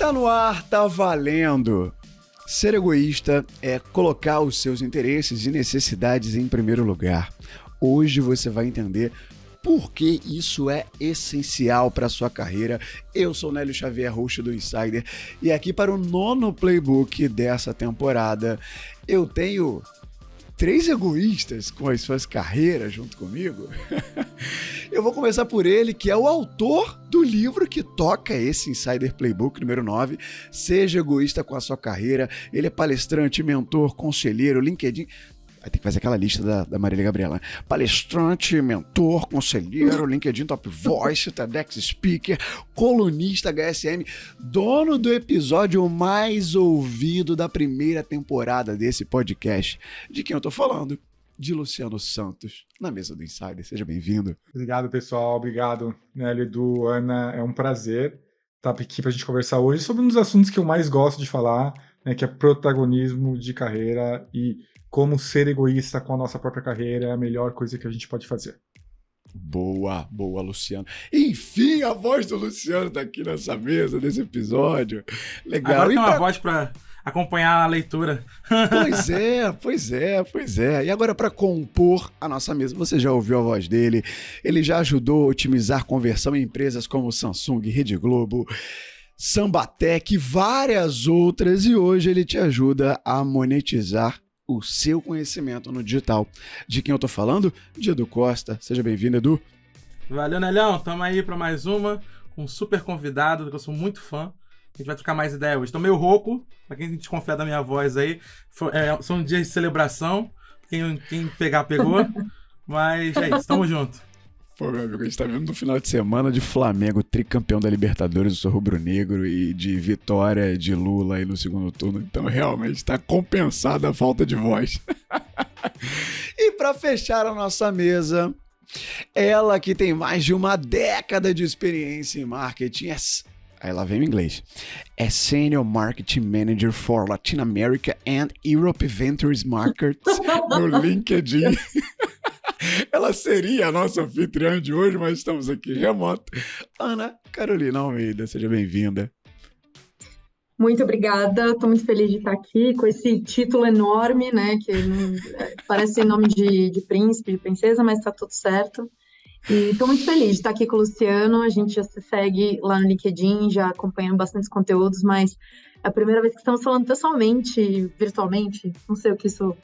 Tá no ar, tá valendo! Ser egoísta é colocar os seus interesses e necessidades em primeiro lugar. Hoje você vai entender por que isso é essencial para a sua carreira. Eu sou Nélio Xavier, host do Insider, e aqui para o 9º playbook dessa temporada, eu tenho 3 egoístas com as suas carreiras junto comigo. Eu vou começar por ele, que é o autor do livro que toca esse Insider Playbook número 9, Seja Egoísta com a Sua Carreira. Ele é palestrante, mentor, conselheiro, LinkedIn... Vai ter que fazer aquela lista da Marília Gabriela. Palestrante, mentor, conselheiro, LinkedIn Top Voice, TEDx Speaker, colunista HSM, dono do episódio mais ouvido da primeira temporada desse podcast. De quem eu tô falando? De Luciano Santos, na mesa do Insider. Seja bem-vindo. Obrigado, pessoal. Obrigado, Nélio, Edu, Ana. É um prazer estar aqui para a gente conversar hoje sobre um dos assuntos que eu mais gosto de falar, né, que é protagonismo de carreira e como ser egoísta com a nossa própria carreira é a melhor coisa que a gente pode fazer. Boa, boa, Luciano. Enfim, a voz do Luciano tá aqui nessa mesa, nesse episódio. Legal. Agora tem uma voz para acompanhar a leitura. Pois é. E agora, para compor a nossa mesa, você já ouviu a voz dele, ele já ajudou a otimizar conversão em empresas como Samsung, Rede Globo, Sambatec e várias outras, e hoje ele te ajuda a monetizar o seu conhecimento no digital. De quem eu tô falando? De Edu Costa. Seja bem-vindo, Edu. Valeu, Nelhão. Tamo aí para mais uma, com um super convidado, que eu sou muito fã. A gente vai trocar mais ideia hoje. Tô meio rouco, pra quem desconfiar da minha voz aí. São dias de celebração. Quem pegar, pegou. Mas é isso, tamo junto. Pô, meu amigo, a gente tá vendo no final de semana de Flamengo, tricampeão da Libertadores, eu sou rubro-negro, e de vitória de Lula aí no segundo turno. Então, realmente, tá compensada a falta de voz. E pra fechar a nossa mesa, ela que tem mais de uma década de experiência em marketing, aí lá vem o inglês. É Senior Marketing Manager for Latin America and Europe Ventures Markets no LinkedIn. Ela seria a nossa anfitriã de hoje, mas estamos aqui remoto. Ana Carolina Almeida, seja bem-vinda. Muito obrigada, estou muito feliz de estar aqui com esse título enorme, né, que parece nome de príncipe, de princesa, mas está tudo certo. E estou muito feliz de estar aqui com o Luciano, a gente já se segue lá no LinkedIn, já acompanhando bastantes conteúdos, mas é a primeira vez que estamos falando pessoalmente, virtualmente, não sei o que isso...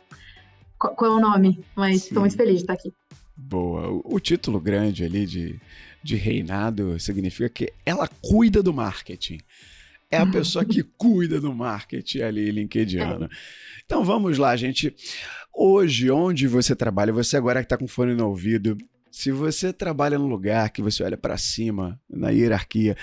Qual é o nome? Mas estou muito feliz de estar aqui. Boa. O título grande ali de reinado significa que ela cuida do marketing. É a pessoa que cuida do marketing ali, LinkedIn. Então vamos lá, gente. Hoje, onde você trabalha, você agora que está com fone no ouvido, se você trabalha num lugar que você olha para cima, na hierarquia,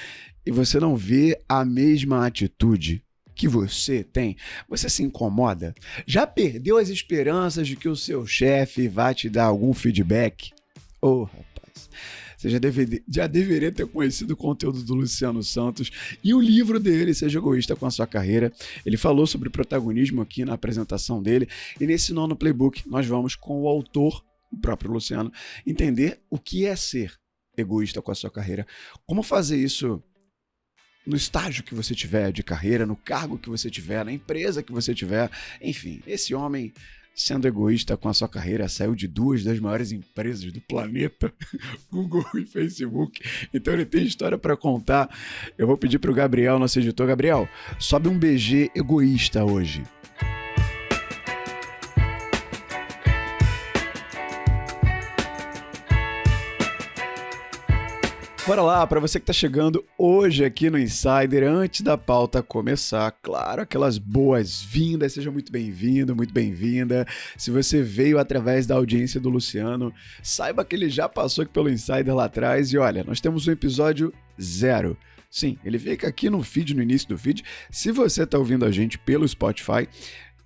e você não vê a mesma atitude que você tem, você se incomoda? Já perdeu as esperanças de que o seu chefe vai te dar algum feedback? Rapaz, você já deveria ter conhecido o conteúdo do Luciano Santos e o livro dele, Seja Egoísta com a Sua Carreira. Ele falou sobre protagonismo aqui na apresentação dele, e nesse 9º playbook nós vamos com o autor, o próprio Luciano, entender o que é ser egoísta com a sua carreira, como fazer isso no estágio que você tiver de carreira, no cargo que você tiver, na empresa que você tiver. Enfim, esse homem, sendo egoísta com a sua carreira, saiu de 2 das maiores empresas do planeta, Google e Facebook. Então ele tem história para contar. Eu vou pedir para o Gabriel, nosso editor. Gabriel, sobe um BG egoísta hoje. Bora lá, para você que está chegando hoje aqui no Insider, antes da pauta começar, claro, aquelas boas-vindas, seja muito bem-vindo, muito bem-vinda. Se você veio através da audiência do Luciano, saiba que ele já passou aqui pelo Insider lá atrás e olha, nós temos um episódio 0. Sim, ele fica aqui no feed, no início do feed. Se você está ouvindo a gente pelo Spotify,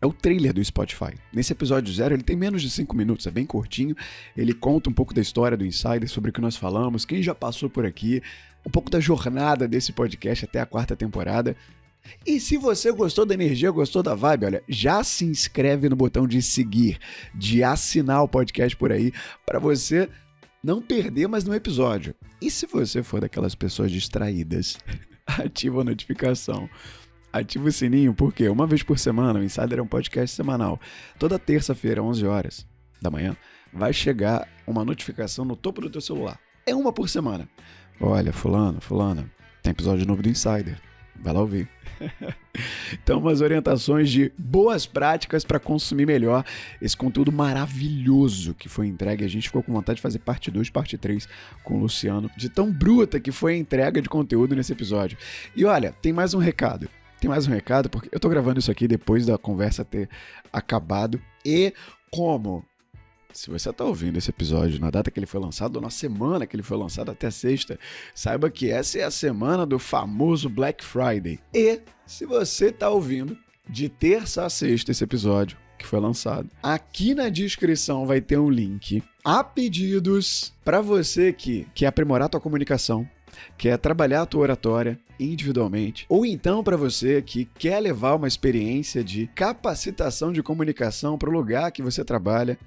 é o trailer do Spotify. Nesse episódio 0, ele tem menos de 5 minutos, é bem curtinho. Ele conta um pouco da história do Insider, sobre o que nós falamos, quem já passou por aqui, um pouco da jornada desse podcast até a 4ª temporada. E se você gostou da energia, gostou da vibe, olha, já se inscreve no botão de seguir, de assinar o podcast por aí, para você não perder mais nenhum episódio. E se você for daquelas pessoas distraídas ativa a notificação. Ativa o sininho, porque uma vez por semana o Insider é um podcast semanal. Toda terça-feira, 11 horas da manhã, vai chegar uma notificação no topo do teu celular. É uma por semana. Olha, fulana, tem episódio novo do Insider. Vai lá ouvir. Então, umas orientações de boas práticas para consumir melhor esse conteúdo maravilhoso que foi entregue. A gente ficou com vontade de fazer parte 2, parte 3 com o Luciano, de tão bruta que foi a entrega de conteúdo nesse episódio. E olha, tem mais um recado. Porque eu tô gravando isso aqui depois da conversa ter acabado. E como, se você tá ouvindo esse episódio na data que ele foi lançado, ou na semana que ele foi lançado até sexta, saiba que essa é a semana do famoso Black Friday. E se você tá ouvindo de terça a sexta esse episódio que foi lançado, aqui na descrição vai ter um link a pedidos para você que quer aprimorar a tua comunicação, quer trabalhar a tua oratória individualmente, ou então para você que quer levar uma experiência de capacitação de comunicação para o lugar que você trabalha.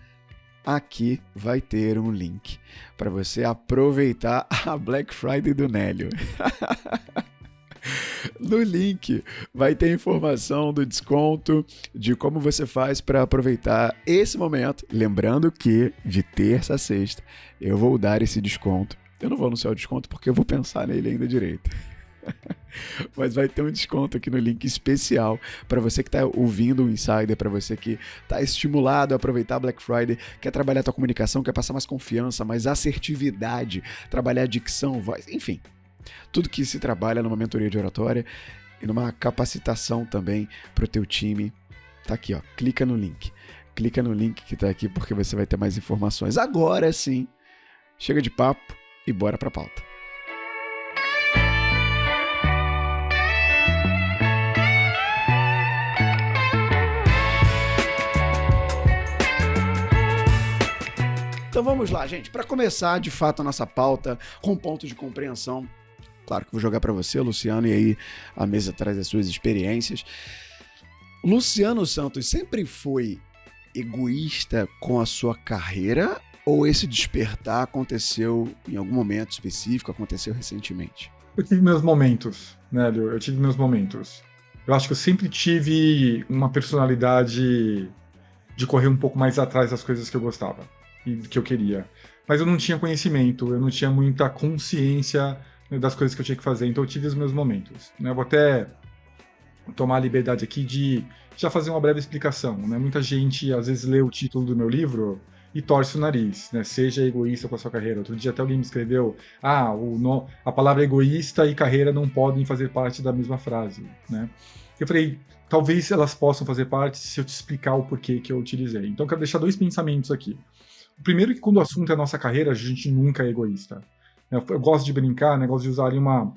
Aqui vai ter um link para você aproveitar a Black Friday do Nélio. No link vai ter informação do desconto, de como você faz para aproveitar esse momento. Lembrando que de terça a sexta eu vou dar esse desconto. Eu não vou anunciar o desconto porque eu vou pensar nele ainda direito. Mas vai ter um desconto aqui no link especial para você que está ouvindo o Insider, para você que está estimulado a aproveitar a Black Friday, quer trabalhar a tua comunicação, quer passar mais confiança, mais assertividade, trabalhar dicção, voz, enfim. Tudo que se trabalha numa mentoria de oratória e numa capacitação também para o teu time. Tá aqui, ó. Clica no link que tá aqui porque você vai ter mais informações. Agora sim, chega de papo e bora pra pauta. Então vamos lá, gente. Para começar, de fato, a nossa pauta com ponto de compreensão. Claro que vou jogar para você, Luciano, e aí a mesa traz as suas experiências. Luciano Santos sempre foi egoísta com a sua carreira ou esse despertar aconteceu em algum momento específico, aconteceu recentemente? Eu tive meus momentos, Nélio, Eu acho que eu sempre tive uma personalidade de correr um pouco mais atrás das coisas que eu gostava e que eu queria. Mas eu não tinha conhecimento, eu não tinha muita consciência, né, das coisas que eu tinha que fazer, então eu tive os meus momentos. Né? Eu vou até tomar a liberdade aqui de já fazer uma breve explicação. Né? Muita gente, às vezes, lê o título do meu livro e torce o nariz, né? Seja egoísta com a sua carreira. Outro dia até alguém me escreveu, a palavra egoísta e carreira não podem fazer parte da mesma frase. Né? Eu falei, talvez elas possam fazer parte se eu te explicar o porquê que eu utilizei. Então eu quero deixar dois pensamentos aqui. O primeiro é que quando o assunto é a nossa carreira, a gente nunca é egoísta. Eu gosto de brincar, né? Gosto de usar ali uma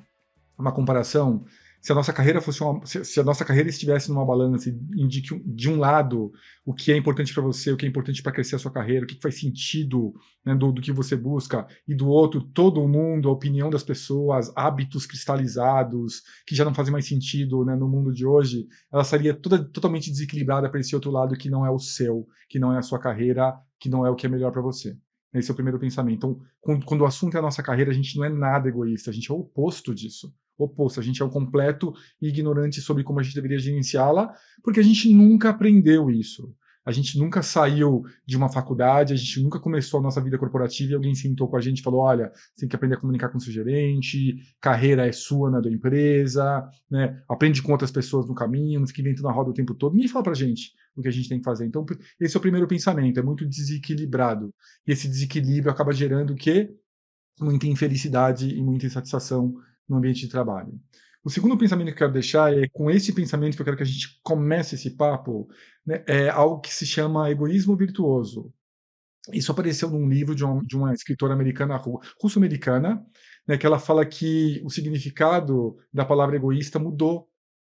comparação. Se a nossa carreira se a nossa carreira estivesse numa balança e indique de um lado o que é importante para você, o que é importante para crescer a sua carreira, o que faz sentido, né, do que você busca, e do outro todo o mundo, a opinião das pessoas, hábitos cristalizados que já não fazem mais sentido, né, no mundo de hoje, ela estaria totalmente desequilibrada para esse outro lado que não é o seu, que não é a sua carreira, que não é o que é melhor para você. Esse é o primeiro pensamento. Então, quando o assunto é a nossa carreira, a gente não é nada egoísta, a gente é o oposto disso. A gente é o completo ignorante sobre como a gente deveria gerenciá-la, porque a gente nunca aprendeu isso. A gente nunca saiu de uma faculdade, a gente nunca começou a nossa vida corporativa e alguém sentou com a gente e falou, olha, você tem que aprender a comunicar com seu gerente, carreira é sua, não é da empresa, né? Aprende com outras pessoas no caminho, não fica inventando a roda o tempo todo. Ninguém fala pra gente o que a gente tem que fazer. Então, esse é o primeiro pensamento, é muito desequilibrado. E esse desequilíbrio acaba gerando o quê? Muita infelicidade e muita insatisfação no ambiente de trabalho. O segundo pensamento que eu quero deixar é com esse pensamento que eu quero que a gente comece esse papo, né, é algo que se chama egoísmo virtuoso. Isso apareceu num livro de uma escritora americana, russo-americana, né, que ela fala que o significado da palavra egoísta mudou,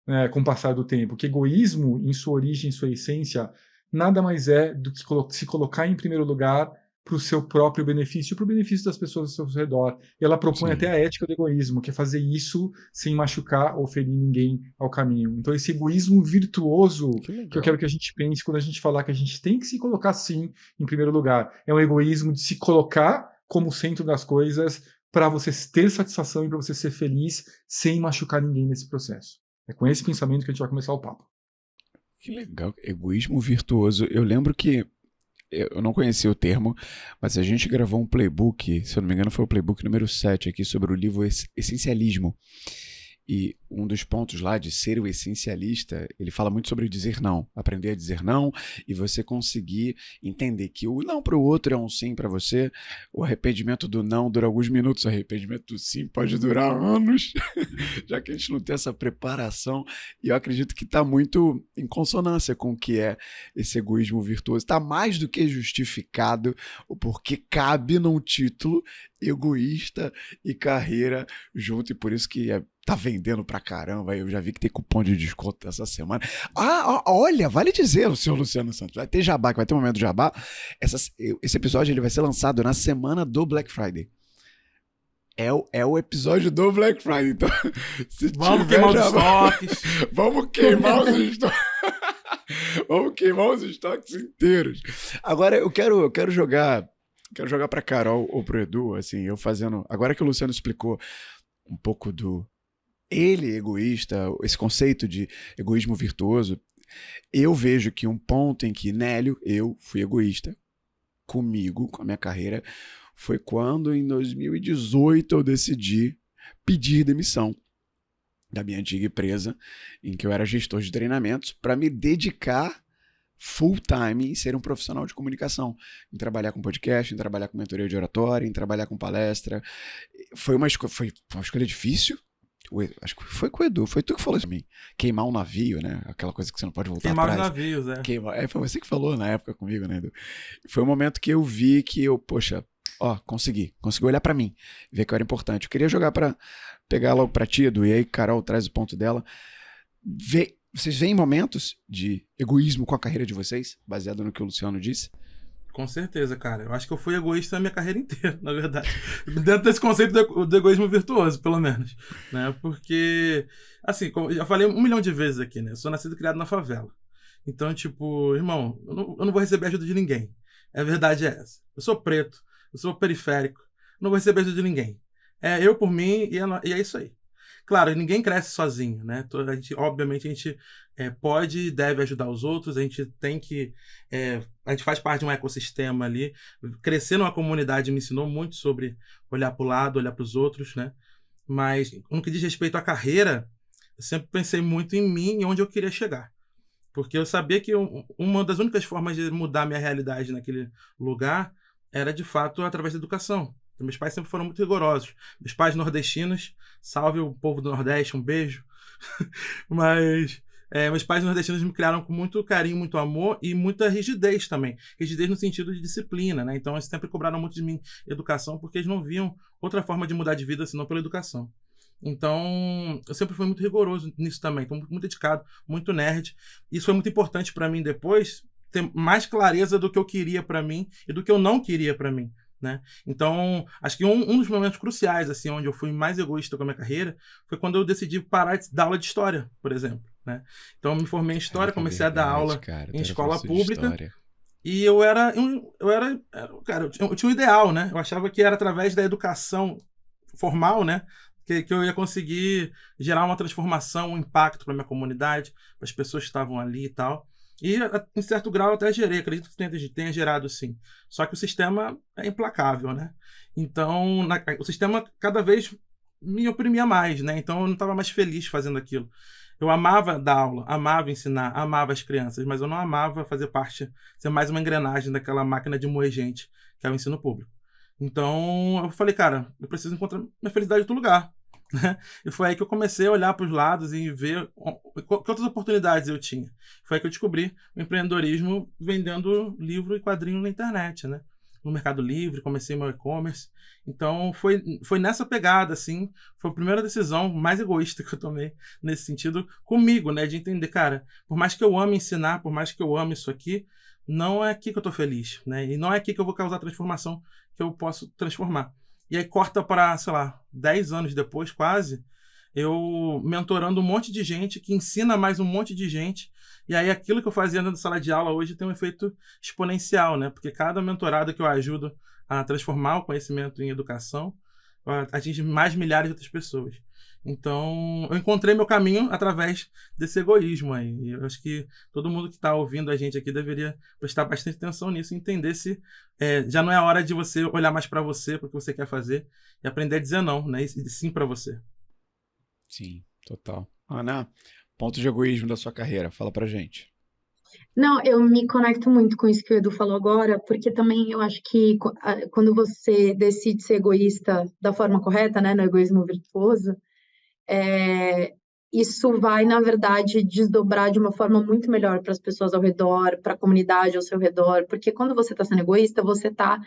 né, com o passar do tempo, que egoísmo, em sua origem, em sua essência, nada mais é do que se colocar em primeiro lugar para o seu próprio benefício e para o benefício das pessoas ao seu redor. E ela propõe até a ética do egoísmo, que é fazer isso sem machucar ou ferir ninguém ao caminho. Então esse egoísmo virtuoso que eu quero que a gente pense quando a gente falar que a gente tem que se colocar sim em primeiro lugar. É um egoísmo de se colocar como centro das coisas para você ter satisfação e para você ser feliz sem machucar ninguém nesse processo. É com esse pensamento que a gente vai começar o papo. Que legal, egoísmo virtuoso. Eu lembro que eu não conhecia o termo, mas a gente gravou um playbook, se eu não me engano foi o playbook número 7 aqui, sobre o livro Essencialismo. E um dos pontos lá de ser o essencialista, ele fala muito sobre dizer não, aprender a dizer não e você conseguir entender que o não para o outro é um sim para você, o arrependimento do não dura alguns minutos, o arrependimento do sim pode durar anos, já que a gente não tem essa preparação, e eu acredito que está muito em consonância com o que é esse egoísmo virtuoso, está mais do que justificado o porquê cabe num título egoísta e carreira junto, e por isso que tá vendendo pra caramba. Eu já vi que tem cupom de desconto essa semana. Olha, vale dizer, o senhor Luciano Santos, vai ter jabá, que vai ter um momento do jabá. Esse episódio ele vai ser lançado na semana do Black Friday. É o episódio do Black Friday. Então, se vamos queimar os estoques. Vamos queimar os estoques. Vamos queimar os estoques inteiros. Agora eu quero jogar pra Carol ou pro Edu, assim, eu fazendo. Agora que o Luciano explicou um pouco do ele egoísta, esse conceito de egoísmo virtuoso, eu vejo que um ponto em que, Nélio, eu fui egoísta comigo, com a minha carreira, foi quando em 2018 eu decidi pedir demissão da minha antiga empresa, em que eu era gestor de treinamentos, para me dedicar full time em ser um profissional de comunicação, em trabalhar com podcast, em trabalhar com mentoria de oratória, em trabalhar com palestra. Foi uma escolha difícil. Acho que foi com o Edu, foi tu que falou isso pra mim. Queimar um navio, né? Aquela coisa que você não pode voltar atrás. Queimar os navios, foi você que falou na época comigo, né, Edu? Foi um momento que eu vi que eu, poxa, consegui olhar pra mim, ver que eu era importante. Eu queria jogar pra pegar logo pra ti, Edu, e aí Carol traz o ponto dela. Vocês veem momentos de egoísmo com a carreira de vocês, baseado no que o Luciano disse? Com certeza, cara. Eu acho que eu fui egoísta a minha carreira inteira, na verdade. Dentro desse conceito do egoísmo virtuoso, pelo menos. Né? Porque, assim, como eu já falei 1 milhão de vezes aqui, né? Eu sou nascido e criado na favela. Então, tipo, irmão, eu não vou receber ajuda de ninguém. A verdade é essa. Eu sou preto, eu sou periférico, eu não vou receber ajuda de ninguém. É eu por mim e é isso aí. Claro, ninguém cresce sozinho, né? Obviamente, a gente pode e deve ajudar os outros, a gente tem que... a gente faz parte de um ecossistema ali. Crescer numa comunidade me ensinou muito sobre olhar para o lado, olhar para os outros, né? Mas, no que diz respeito à carreira, eu sempre pensei muito em mim e onde eu queria chegar. Porque eu sabia que uma das únicas formas de mudar a minha realidade naquele lugar era, de fato, através da educação. Meus pais sempre foram muito rigorosos. Meus pais nordestinos, salve o povo do Nordeste, um beijo. Mas meus pais nordestinos me criaram com muito carinho, muito amor e muita rigidez também. Rigidez no sentido de disciplina, né? Então eles sempre cobraram muito de mim educação, porque eles não viam outra forma de mudar de vida senão pela educação. Então, eu sempre fui muito rigoroso nisso também. Então, muito dedicado, muito nerd. Isso foi muito importante para mim depois, ter mais clareza do que eu queria para mim e do que eu não queria para mim. Né? Então, acho que um dos momentos cruciais, assim, onde eu fui mais egoísta com a minha carreira, foi quando eu decidi parar de dar aula de história, por exemplo. Né? Então, eu me formei em história, comecei a dar aula em escola pública. E eu tinha um ideal, né? Eu achava que era através da educação formal, né? Que eu ia conseguir gerar uma transformação, um impacto para minha comunidade, para as pessoas que estavam ali e tal. E, em certo grau, eu até gerei, acredito que tenha gerado sim. Só que o sistema é implacável, né? Então, o sistema cada vez me oprimia mais, né? Então, eu não estava mais feliz fazendo aquilo. Eu amava dar aula, amava ensinar, amava as crianças, mas eu não amava fazer parte, ser mais uma engrenagem daquela máquina de moer gente, que é o ensino público. Então, eu falei, cara, eu preciso encontrar minha felicidade em outro lugar. Né? E foi aí que eu comecei a olhar para os lados e ver que outras oportunidades eu tinha. Foi aí que eu descobri o empreendedorismo vendendo livro e quadrinho na internet, né? No Mercado Livre, comecei meu e-commerce. Então, foi nessa pegada, assim, foi a primeira decisão mais egoísta que eu tomei nesse sentido comigo, né? De entender, cara, por mais que eu ame ensinar, por mais que eu ame isso aqui, não é aqui que eu tô feliz, né? E não é aqui que eu vou causar a transformação que eu posso transformar. E aí corta para, sei lá, 10 anos depois, quase, eu mentorando um monte de gente, que ensina mais um monte de gente. E aí aquilo que eu fazia na sala de aula hoje tem um efeito exponencial, né? Porque cada mentorado que eu ajudo a transformar o conhecimento em educação, atinge mais milhares de outras pessoas. Então, eu encontrei meu caminho através desse egoísmo aí. E eu acho que todo mundo que está ouvindo a gente aqui deveria prestar bastante atenção nisso e entender se já não é a hora de você olhar mais para você, para o que você quer fazer, e aprender a dizer não, né? E sim para você. Sim, total. Ana, ponto de egoísmo da sua carreira, fala pra gente. Não, eu me conecto muito com isso que o Edu falou agora, porque também eu acho que quando você decide ser egoísta da forma correta, né, no egoísmo virtuoso, é, isso vai, na verdade, desdobrar de uma forma muito melhor para as pessoas ao redor, para a comunidade ao seu redor, porque quando você está sendo egoísta, você está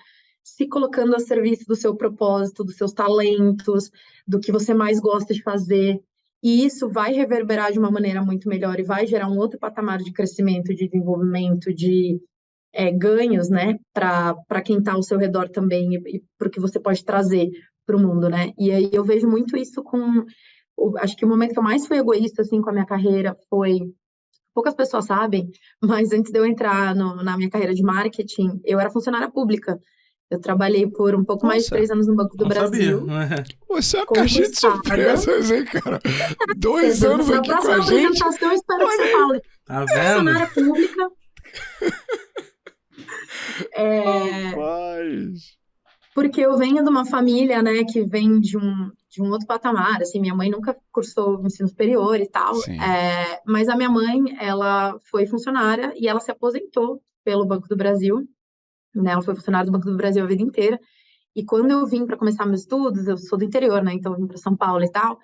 se colocando a serviço do seu propósito, dos seus talentos, do que você mais gosta de fazer. E isso vai reverberar de uma maneira muito melhor e vai gerar um outro patamar de crescimento, de desenvolvimento, de ganhos, né, para quem está ao seu redor também e para o que você pode trazer para o mundo, né? E aí eu vejo muito isso com. Acho que o momento que eu mais fui egoísta assim com a minha carreira foi. Poucas pessoas sabem, mas antes de eu entrar na minha carreira de marketing, eu era funcionária pública. Eu trabalhei por um pouco mais de Nossa, 3 anos no Banco do Não sabia. Brasil, você é uma caixinha de concursada. surpresas, hein, cara? 2 anos Na aqui com próxima a gente. apresentação, eu espero que Olha você aí. fale. Tá vendo? Funcionária pública. Rapaz. Porque eu venho de uma família, né, que vem de um outro patamar, assim, minha mãe nunca cursou ensino superior e tal, Sim. mas a minha mãe, ela foi funcionária e ela se aposentou pelo Banco do Brasil, né, ela foi funcionária do Banco do Brasil a vida inteira, e quando eu vim para começar meus estudos, eu sou do interior, né, então eu vim para São Paulo e tal,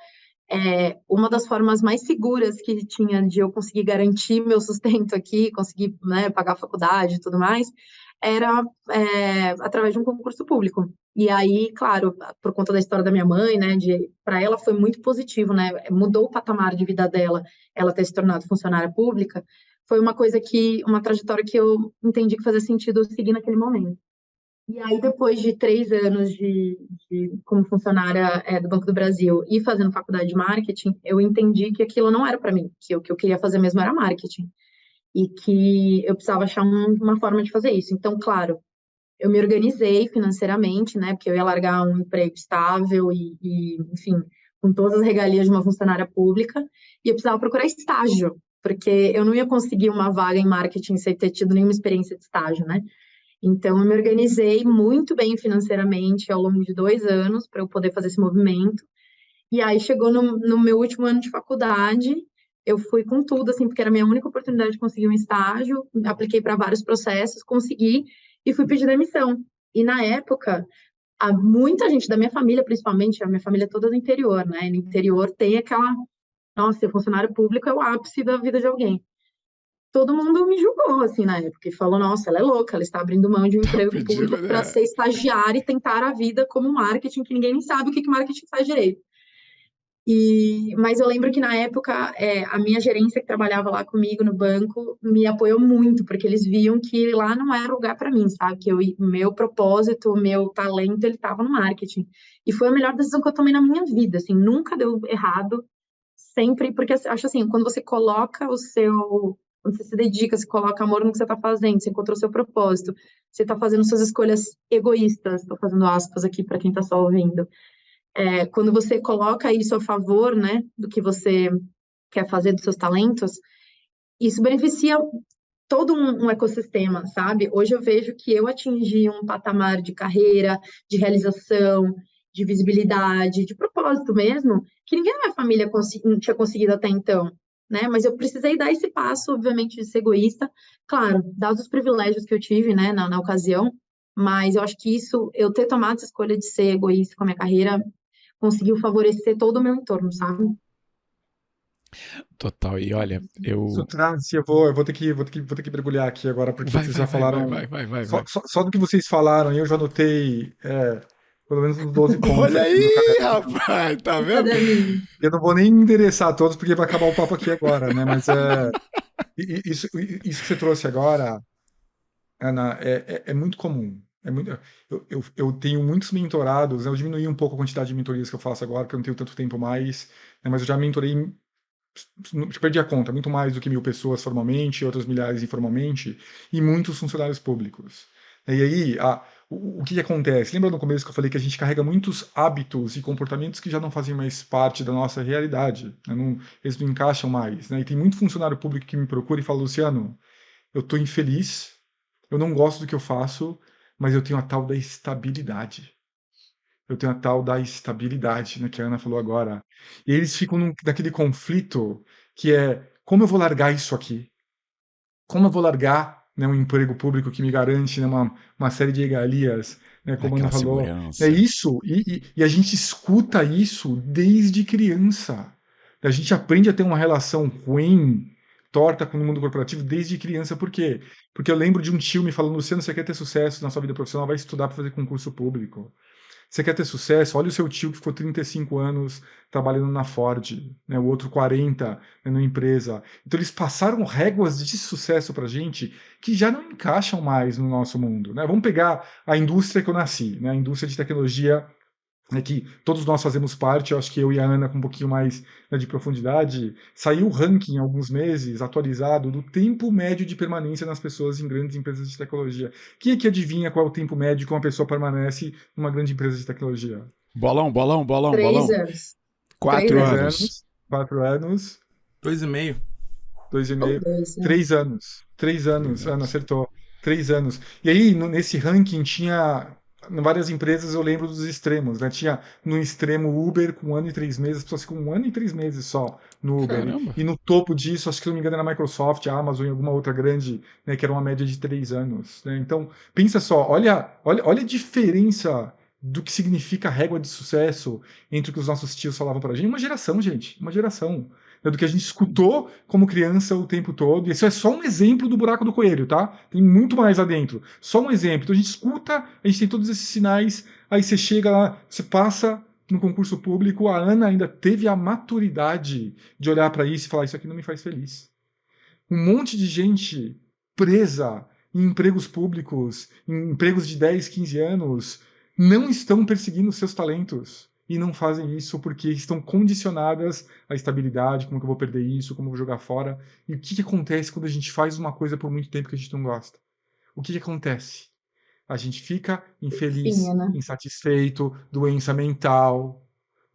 uma das formas mais seguras que tinha de eu conseguir garantir meu sustento aqui, conseguir, né, pagar a faculdade e tudo mais, era através de um concurso público. E aí, claro, por conta da história da minha mãe, né, para ela foi muito positivo, né, mudou o patamar de vida dela, ela ter se tornado funcionária pública, foi uma trajetória que eu entendi que fazia sentido eu seguir naquele momento. E aí, depois de 3 anos como funcionária do Banco do Brasil e fazendo faculdade de marketing, eu entendi que aquilo não era para mim, que o que eu queria fazer mesmo era marketing. E que eu precisava achar uma forma de fazer isso. Então, claro, eu me organizei financeiramente, né? Porque eu ia largar um emprego estável enfim, com todas as regalias de uma funcionária pública, e eu precisava procurar estágio, porque eu não ia conseguir uma vaga em marketing sem ter tido nenhuma experiência de estágio, né? Então, eu me organizei muito bem financeiramente ao longo de 2 anos para eu poder fazer esse movimento. E aí, chegou no meu último ano de faculdade, eu fui com tudo, assim, porque era a minha única oportunidade de conseguir um estágio, apliquei para vários processos, consegui e fui pedir demissão. E na época, muita gente da minha família, principalmente, a minha família é toda do interior, né? No interior tem aquela, nossa, ser funcionário público é o ápice da vida de alguém. Todo mundo me julgou, assim, na época, e falou, nossa, ela é louca, ela está abrindo mão de um Tá emprego público pedindo, para né? ser estagiária e tentar a vida como marketing, que ninguém nem sabe o que marketing faz direito. Mas eu lembro que na época a minha gerência que trabalhava lá comigo no banco me apoiou muito, porque eles viam que lá não era lugar para mim, sabe? Que meu propósito, o meu talento, ele estava no marketing. E foi a melhor decisão que eu tomei na minha vida, assim, nunca deu errado, sempre, porque eu acho assim, quando você coloca quando você se dedica, você coloca amor no que você está fazendo, você encontrou o seu propósito, você está fazendo suas escolhas egoístas, estou fazendo aspas aqui para quem está só ouvindo, quando você coloca isso a favor, né, do que você quer fazer, dos seus talentos, isso beneficia todo um ecossistema, sabe? Hoje eu vejo que eu atingi um patamar de carreira, de realização, de visibilidade, de propósito mesmo, que ninguém na minha família não tinha conseguido até então, né? Mas eu precisei dar esse passo, obviamente, de ser egoísta, claro, dados os privilégios que eu tive, né, na ocasião, mas eu acho que eu ter tomado essa escolha de ser egoísta com a minha carreira, conseguiu favorecer todo o meu entorno, sabe? Total. E olha, Isso eu. traz, eu vou ter que mergulhar aqui agora, porque Vai, vocês vai, já vai, vai, falaram. vai, vai, vai, Só, vai. só, só do que vocês falaram, eu já anotei pelo menos uns 12 pontos Olha aqui no meu aí, caderninho. rapaz, tá No vendo? caderninho. Eu não vou nem endereçar todos, porque vai acabar o papo aqui agora, né? Mas isso que você trouxe agora, Ana, é muito comum. Eu tenho muitos mentorados, né? Eu diminuí um pouco a quantidade de mentorias que eu faço agora, porque eu não tenho tanto tempo mais, né? Mas eu já mentorei, perdi a conta, muito mais do que 1.000 pessoas formalmente, outras milhares informalmente, e muitos funcionários públicos. E aí, o que acontece? Lembra no começo que eu falei que a gente carrega muitos hábitos e comportamentos que já não fazem mais parte da nossa realidade, né? Eles não encaixam mais, né? E tem muito funcionário público que me procura e fala, Luciano, eu estou infeliz, eu não gosto do que eu faço, mas eu tenho a tal da estabilidade. Eu tenho a tal da estabilidade, né, que a Ana falou agora. E eles ficam naquele conflito que é, como eu vou largar isso aqui? Como eu vou largar, né, um emprego público que me garante, né, uma série de regalias, né, como a Ana Aquela falou. É segurança. isso, e a gente escuta isso desde criança. A gente aprende a ter uma relação ruim, torta com o mundo corporativo desde criança. Por quê? Porque eu lembro de um tio me falando, Luciano, você quer ter sucesso na sua vida profissional, vai estudar para fazer concurso público. Você quer ter sucesso? Olha o seu tio que ficou 35 anos trabalhando na Ford, né? O outro 40, né, numa empresa. Então eles passaram réguas de sucesso para gente que já não encaixam mais no nosso mundo, né? Vamos pegar a indústria que eu nasci, né? A indústria de tecnologia, né, que todos nós fazemos parte, eu acho que eu e a Ana com um pouquinho mais, né, de profundidade, saiu o ranking há alguns meses, atualizado, do tempo médio de permanência nas pessoas em grandes empresas de tecnologia. Quem é que adivinha qual é o tempo médio que uma pessoa permanece numa grande empresa de tecnologia? Bolão, bolão, bolão, 3 bolão. anos. 4 3 Três anos. anos. anos, 4 anos, 2,5. 2,5, 2, né? 3 anos. 3 anos, Ana acertou. 3 anos. E aí, nesse ranking, tinha várias empresas, eu lembro dos extremos, né? Tinha no extremo Uber com 1 ano e 3 meses, as pessoas ficam 1 ano e 3 meses só no Uber. Caramba. E no topo disso, acho que se não me engano, era a Microsoft, a Amazon e alguma outra grande, né, que era uma média de 3 anos. Né? Então, pensa só, olha a diferença do que significa a régua de sucesso entre o que os nossos tios falavam pra gente. Uma geração, gente, uma geração, né, do que a gente escutou como criança o tempo todo. E isso é só um exemplo do buraco do coelho, tá? Tem muito mais lá dentro. Só um exemplo. Então a gente escuta, a gente tem todos esses sinais, aí você chega lá, você passa no concurso público, a Ana ainda teve a maturidade de olhar para isso e falar: isso aqui não me faz feliz. Um monte de gente presa em empregos públicos, em empregos de 10, 15 anos, não estão perseguindo seus talentos. E não fazem isso porque estão condicionadas à estabilidade, como que eu vou perder isso, como eu vou jogar fora. E o que acontece quando a gente faz uma coisa por muito tempo que a gente não gosta? O que acontece? A gente fica infeliz, Espinha, né? insatisfeito, doença mental,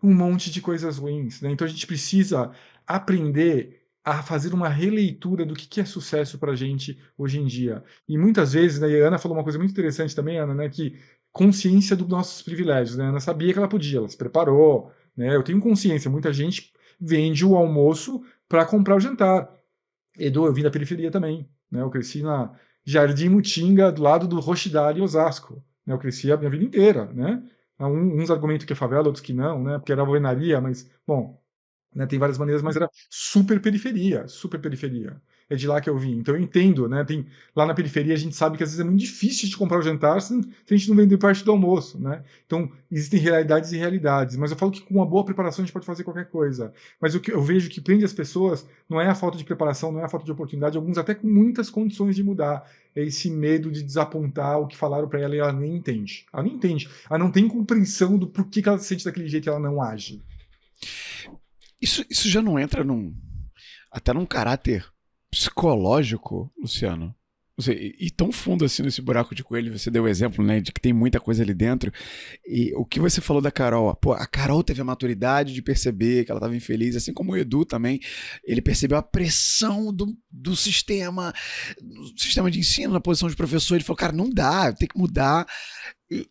um monte de coisas ruins, né? Então a gente precisa aprender a fazer uma releitura do que é sucesso para a gente hoje em dia. E muitas vezes, né, e a Ana falou uma coisa muito interessante também, Ana, né, que consciência dos nossos privilégios, né? A Ana sabia que ela podia, ela se preparou, né? Eu tenho consciência, muita gente vende o almoço para comprar o jantar. Edu, eu vim da periferia também, né? Eu cresci na Jardim Mutinga, do lado do Rochidale, Osasco. Né? Eu cresci a minha vida inteira, né? Uns argumentam que é favela, outros que não, né? Porque era alvenaria, mas, bom, né, tem várias maneiras, mas era super periferia, super periferia. É de lá que eu vim. Então eu entendo, né? Tem, lá na periferia a gente sabe que às vezes é muito difícil de comprar o jantar se a gente não vender parte do almoço, né? Então existem realidades e realidades. Mas eu falo que com uma boa preparação a gente pode fazer qualquer coisa. Mas o que eu vejo que prende as pessoas não é a falta de preparação, não é a falta de oportunidade, alguns até com muitas condições de mudar. É esse medo de desapontar o que falaram para ela e ela nem entende. Ela nem entende. Ela não tem compreensão do porquê que ela se sente daquele jeito e ela não age. Isso já não entra até num caráter psicológico, Luciano? Não sei, e tão fundo assim nesse buraco de coelho, você deu o exemplo, né, de que tem muita coisa ali dentro. E o que você falou da Carol, pô, a Carol teve a maturidade de perceber que ela estava infeliz, assim como o Edu também, ele percebeu a pressão do sistema de ensino, na posição de professor, ele falou, cara, não dá, tem que mudar. E,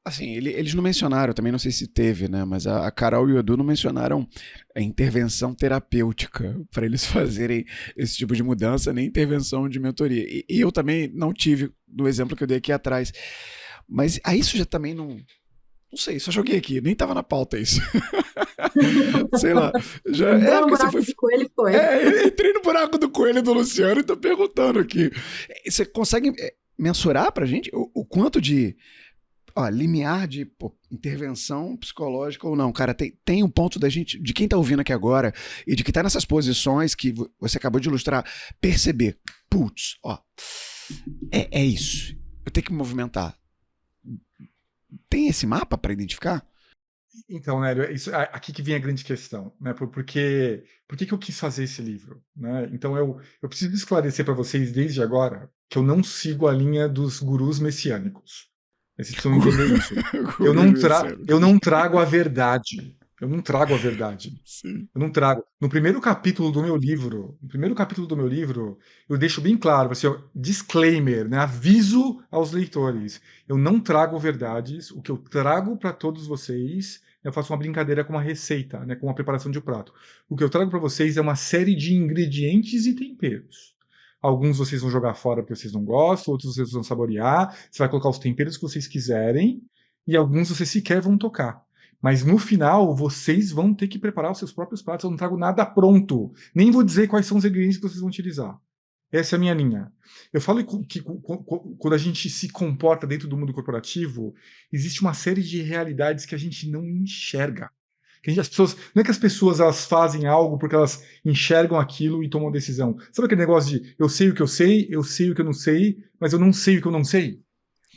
assim, eles não mencionaram, também não sei se teve, né? Mas a Carol e o Edu não mencionaram a intervenção terapêutica para eles fazerem esse tipo de mudança, nem intervenção de mentoria. E eu também não tive, do exemplo que eu dei aqui atrás. Mas aí isso já também não sei, só joguei aqui, nem tava na pauta isso. Sei lá. Já, Entrou no porque você buraco foi. de coelho e foi. Entrei no buraco do coelho do Luciano e tô perguntando aqui. Você consegue mensurar pra gente o quanto de limiar de intervenção psicológica ou não, cara, tem um ponto da gente, de quem tá ouvindo aqui agora e de que tá nessas posições que você acabou de ilustrar, perceber, putz, é isso, eu tenho que me movimentar. Tem esse mapa para identificar? Então, Nélio, aqui que vem a grande questão, né? Por que eu quis fazer esse livro, né? Então, eu preciso esclarecer para vocês desde agora que eu não sigo a linha dos gurus messiânicos. Vocês precisam entender isso. Eu não trago a verdade. Eu não trago a verdade. Sim. Eu não trago. No primeiro capítulo do meu livro, eu deixo bem claro, assim, ó, disclaimer, né? Aviso aos leitores. Eu não trago verdades. O que eu trago para todos vocês, eu faço uma brincadeira com uma receita, né? Com a preparação de um prato. O que eu trago para vocês é uma série de ingredientes e temperos. Alguns vocês vão jogar fora porque vocês não gostam, outros vocês vão saborear. Você vai colocar os temperos que vocês quiserem e alguns vocês sequer vão tocar. Mas no final, vocês vão ter que preparar os seus próprios pratos. Eu não trago nada pronto. Nem vou dizer quais são os ingredientes que vocês vão utilizar. Essa é a minha linha. Eu falo que quando a gente se comporta dentro do mundo corporativo, existe uma série de realidades que a gente não enxerga. Não é que as pessoas elas fazem algo porque elas enxergam aquilo e tomam decisão. Sabe aquele negócio de eu sei o que eu sei o que eu não sei, mas eu não sei o que eu não sei?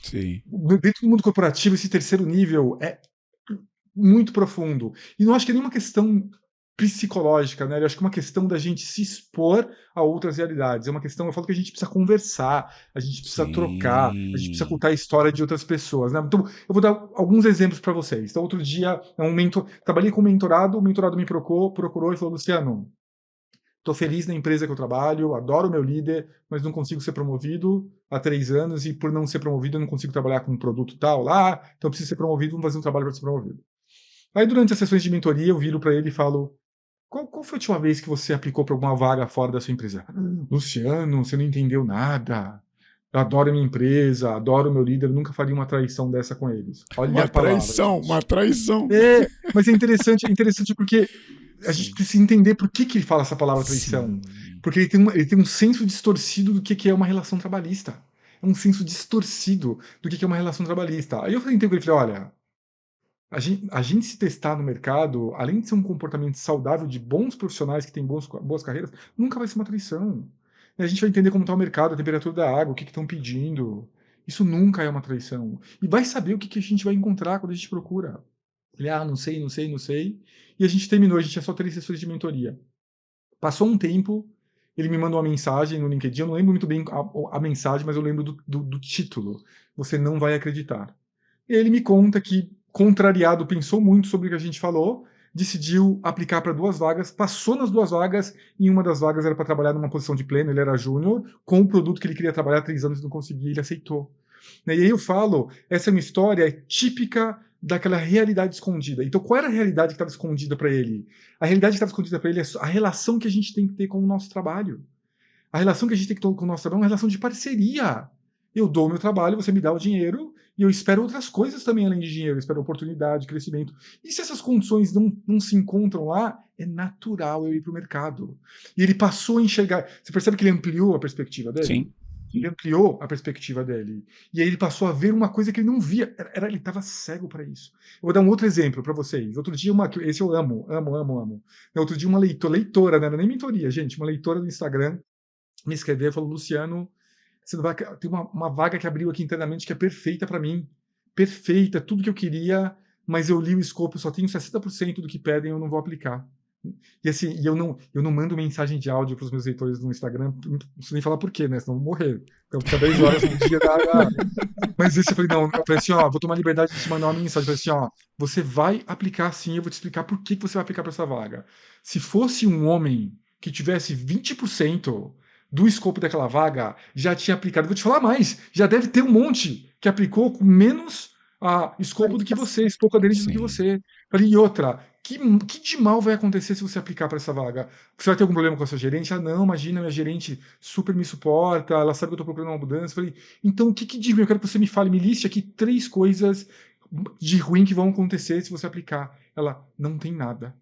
Sim. Dentro do mundo corporativo, esse terceiro nível é muito profundo. E não acho que é nenhuma questão psicológica, né? Eu acho que é uma questão da gente se expor a outras realidades. É uma questão, eu falo que a gente precisa conversar, a gente precisa trocar, a gente precisa contar a história de outras pessoas, né? Então, eu vou dar alguns exemplos para vocês. Então, outro dia, trabalhei com um mentorado, o mentorado me procurou e falou, Luciano, estou feliz na empresa que eu trabalho, adoro o meu líder, mas não consigo ser promovido há 3 anos e por não ser promovido eu não consigo trabalhar com um produto tal lá, então eu preciso ser promovido, vamos fazer um trabalho para ser promovido. Aí, durante as sessões de mentoria, eu viro para ele e falo, qual foi a última vez que você aplicou para alguma vaga fora da sua empresa? Luciano, você não entendeu nada. Eu adoro a minha empresa, adoro o meu líder, eu nunca faria uma traição dessa com eles. Olha Uma a palavra. uma traição. Mas é interessante porque a gente precisa entender por que ele fala essa palavra traição. Sim. Porque ele tem um senso distorcido do que é uma relação trabalhista. É um senso distorcido do que é uma relação trabalhista. Aí eu falei com ele, olha, a gente se testar no mercado, além de ser um comportamento saudável de bons profissionais que têm boas carreiras, nunca vai ser uma traição. E a gente vai entender como está o mercado, a temperatura da água, o que estão pedindo. Isso nunca é uma traição. E vai saber o que a gente vai encontrar quando a gente procura. Ele, não sei. E a gente terminou, a gente tinha só 3 sessões de mentoria. Passou um tempo, ele me mandou uma mensagem no LinkedIn, eu não lembro muito bem a mensagem, mas eu lembro do título. Você não vai acreditar. E ele me conta que, contrariado, pensou muito sobre o que a gente falou, decidiu aplicar para 2 vagas, passou nas 2 vagas, e uma das vagas era para trabalhar numa posição de pleno, ele era júnior, com o produto que ele queria trabalhar há 3 anos e não conseguia, ele aceitou. E aí eu falo, essa é uma história típica daquela realidade escondida. Então, qual era a realidade que estava escondida para ele? A realidade que estava escondida para ele é a relação que a gente tem que ter com o nosso trabalho. A relação que a gente tem que ter com o nosso trabalho é uma relação de parceria. Eu dou o meu trabalho, você me dá o dinheiro, e eu espero outras coisas também além de dinheiro. Eu espero oportunidade, crescimento. E se essas condições não se encontram lá, é natural eu ir para o mercado. E ele passou a enxergar. Você percebe que ele ampliou a perspectiva dele? Sim. Ele ampliou a perspectiva dele. E aí ele passou a ver uma coisa que ele não via. Ele estava cego para isso. Eu vou dar um outro exemplo para vocês. Outro dia, esse eu amo. Outro dia, uma leitora, não era nem mentoria, gente, uma leitora do Instagram me escreveu e falou, Luciano, você não vai, tem uma vaga que abriu aqui internamente que é perfeita para mim. Perfeita, tudo que eu queria, mas eu li o escopo, eu só tenho 60% do que pedem, eu não vou aplicar. E assim, eu não mando mensagem de áudio para os meus leitores no Instagram, não preciso nem falar por quê, né? Senão eu vou morrer. Então fica 10 horas no dia Mas esse eu falei, não, eu falei assim, vou tomar liberdade de te mandar uma mensagem. Eu falei assim, você vai aplicar sim, eu vou te explicar por que você vai aplicar para essa vaga. Se fosse um homem que tivesse 20% do escopo daquela vaga, já tinha aplicado. Vou te falar mais, já deve ter um monte que aplicou com menos escopo do que você, escopo aderente do que você. Falei, e outra, que de mal vai acontecer se você aplicar para essa vaga? Você vai ter algum problema com a sua gerente? Não, imagina, minha gerente super me suporta, ela sabe que eu estou procurando uma mudança. Falei, então o que de ruim? Eu quero que você me fale, me liste aqui 3 coisas de ruim que vão acontecer se você aplicar. Ela, não tem nada,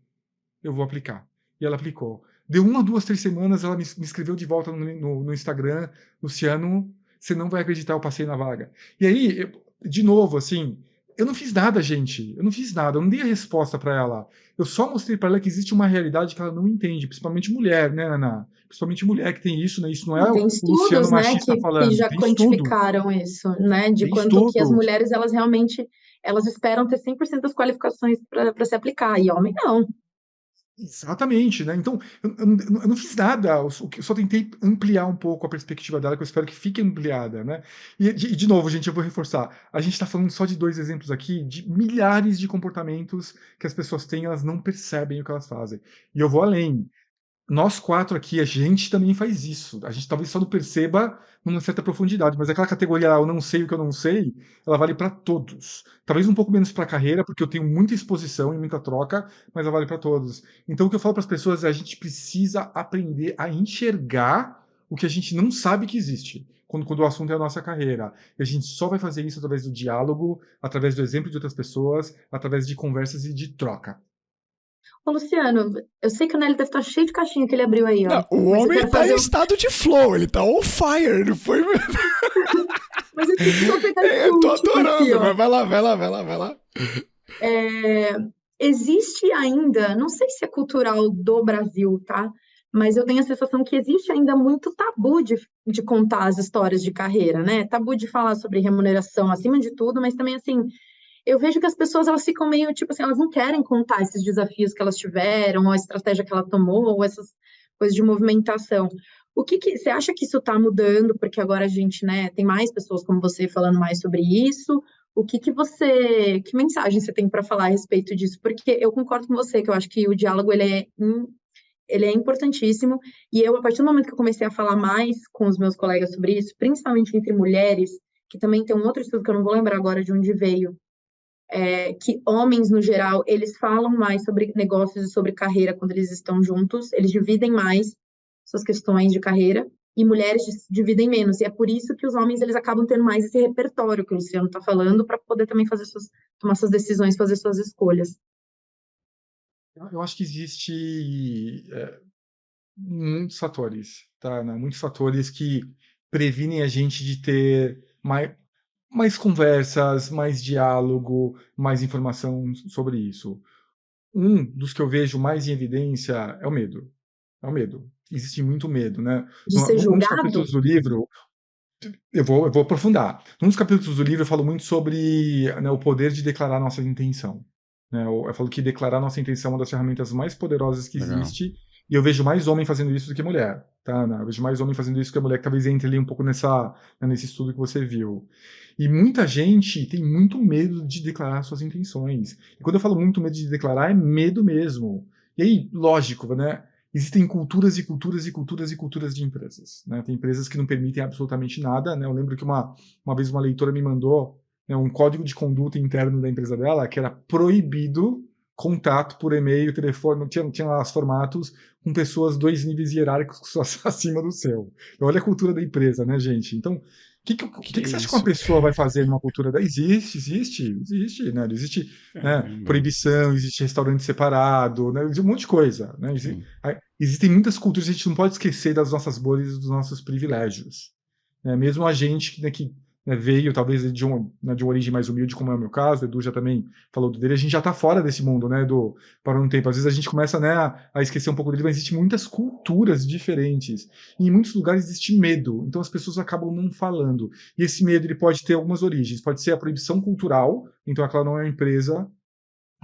eu vou aplicar. E ela aplicou. Deu 1, 2, 3 semanas, ela me escreveu de volta no Instagram, Luciano, você não vai acreditar, eu passei na vaga. E aí, de novo, assim, eu não fiz nada, gente. Eu não fiz nada, eu não dei a resposta para ela. Eu só mostrei para ela que existe uma realidade que ela não entende, principalmente mulher, né, Ana? Principalmente mulher que tem isso, né? Isso não é Tem o Luciano estudos, né, machista falando. que já Tem quantificaram isso, né, de tem quanto que as estudo. mulheres, elas realmente, elas esperam ter 100% das qualificações para se aplicar, e homem não. Exatamente, né? Então, eu não fiz nada, eu só tentei ampliar um pouco a perspectiva dela, que eu espero que fique ampliada, né? E, de novo, gente, eu vou reforçar. A gente está falando só de 2 exemplos aqui, de milhares de comportamentos que as pessoas têm, elas não percebem o que elas fazem. E eu vou além. Nós 4 aqui, a gente também faz isso. A gente talvez só não perceba numa certa profundidade, mas aquela categoria "eu não sei o que eu não sei", ela vale para todos. Talvez um pouco menos para a carreira, porque eu tenho muita exposição e muita troca, mas ela vale para todos. Então o que eu falo para as pessoas é: a gente precisa aprender a enxergar o que a gente não sabe que existe, quando o assunto é a nossa carreira. E a gente só vai fazer isso através do diálogo, através do exemplo de outras pessoas, através de conversas e de troca. Ô, Luciano, eu sei que o Nelly deve estar cheio de caixinha que ele abriu aí, Não, ó. o Mas eu homem quero tá em fazer. estado de flow, ele tá on fire, não foi? Mas eu tenho que só pegar esse Eu tô último aqui, adorando, ó. mas vai lá, vai lá, vai lá, vai lá. É, existe ainda, não sei se é cultural do Brasil, tá? Mas eu tenho a sensação que existe ainda muito tabu de contar as histórias de carreira, né? Tabu de falar sobre remuneração acima de tudo, mas também, assim, eu vejo que as pessoas, elas ficam meio, tipo assim, elas não querem contar esses desafios que elas tiveram, ou a estratégia que ela tomou, ou essas coisas de movimentação. Você acha que isso está mudando, porque agora a gente, né, tem mais pessoas como você falando mais sobre isso? Que mensagem você tem para falar a respeito disso? Porque eu concordo com você, que eu acho que o diálogo, ele é importantíssimo, e eu, a partir do momento que eu comecei a falar mais com os meus colegas sobre isso, principalmente entre mulheres, que também tem um outro estudo que eu não vou lembrar agora de onde veio, que homens, no geral, eles falam mais sobre negócios e sobre carreira quando eles estão juntos, eles dividem mais suas questões de carreira, e mulheres dividem menos. E é por isso que os homens eles acabam tendo mais esse repertório que o Luciano está falando, para poder também tomar suas decisões, fazer suas escolhas. Eu acho que existe muitos fatores, tá? Né? Muitos fatores que previnem a gente de ter mais conversas, mais diálogo, mais informação sobre isso. Um dos que eu vejo mais em evidência é o medo. É o medo. Existe muito medo, né? De ser Num dos julgado? capítulos do livro, eu vou aprofundar. Num dos capítulos do livro eu falo muito sobre, né, o poder de declarar nossa intenção. Né? Eu falo que declarar nossa intenção é uma das ferramentas mais poderosas que Legal. existe, e eu vejo mais homem fazendo isso do que mulher. Tá, né? Eu vejo mais homem fazendo isso do que mulher, que talvez entre ali um pouco nesse estudo que você viu. E muita gente tem muito medo de declarar suas intenções. E quando eu falo muito medo de declarar, é medo mesmo. E aí, lógico, né? Existem culturas e culturas e culturas e culturas de empresas, né? Tem empresas que não permitem absolutamente nada, né? Eu lembro que uma vez uma leitora me mandou, né, um código de conduta interno da empresa dela que era proibido contato por e-mail, telefone, tinha lá os formatos com pessoas 2 níveis hierárquicos acima do seu. Olha a cultura da empresa, né, gente? Então, o que você acha que uma isso? pessoa vai fazer numa cultura da... Existe, né? Existe, né, Caramba. proibição, existe restaurante separado, né? Existe um monte de coisa, né? Sim. Existem muitas culturas, a gente não pode esquecer das nossas bolhas e dos nossos privilégios. Né? Mesmo a gente, né, que né, veio talvez né, de uma origem mais humilde, como é o meu caso, o Edu já também falou dele, a gente já está fora desse mundo, né, para um tempo. Às vezes a gente começa, né, a esquecer um pouco dele, mas existem muitas culturas diferentes. E em muitos lugares existe medo, então as pessoas acabam não falando. E esse medo ele pode ter algumas origens. Pode ser a proibição cultural, então aquela não é uma empresa,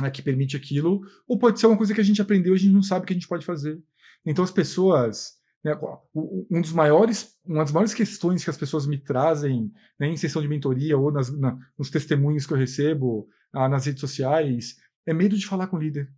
né, que permite aquilo, ou pode ser uma coisa que a gente aprendeu e a gente não sabe o que a gente pode fazer. Então as pessoas, né, uma das maiores questões que as pessoas me trazem, né, em sessão de mentoria ou nos testemunhos que eu recebo nas redes sociais, é medo de falar com o líder.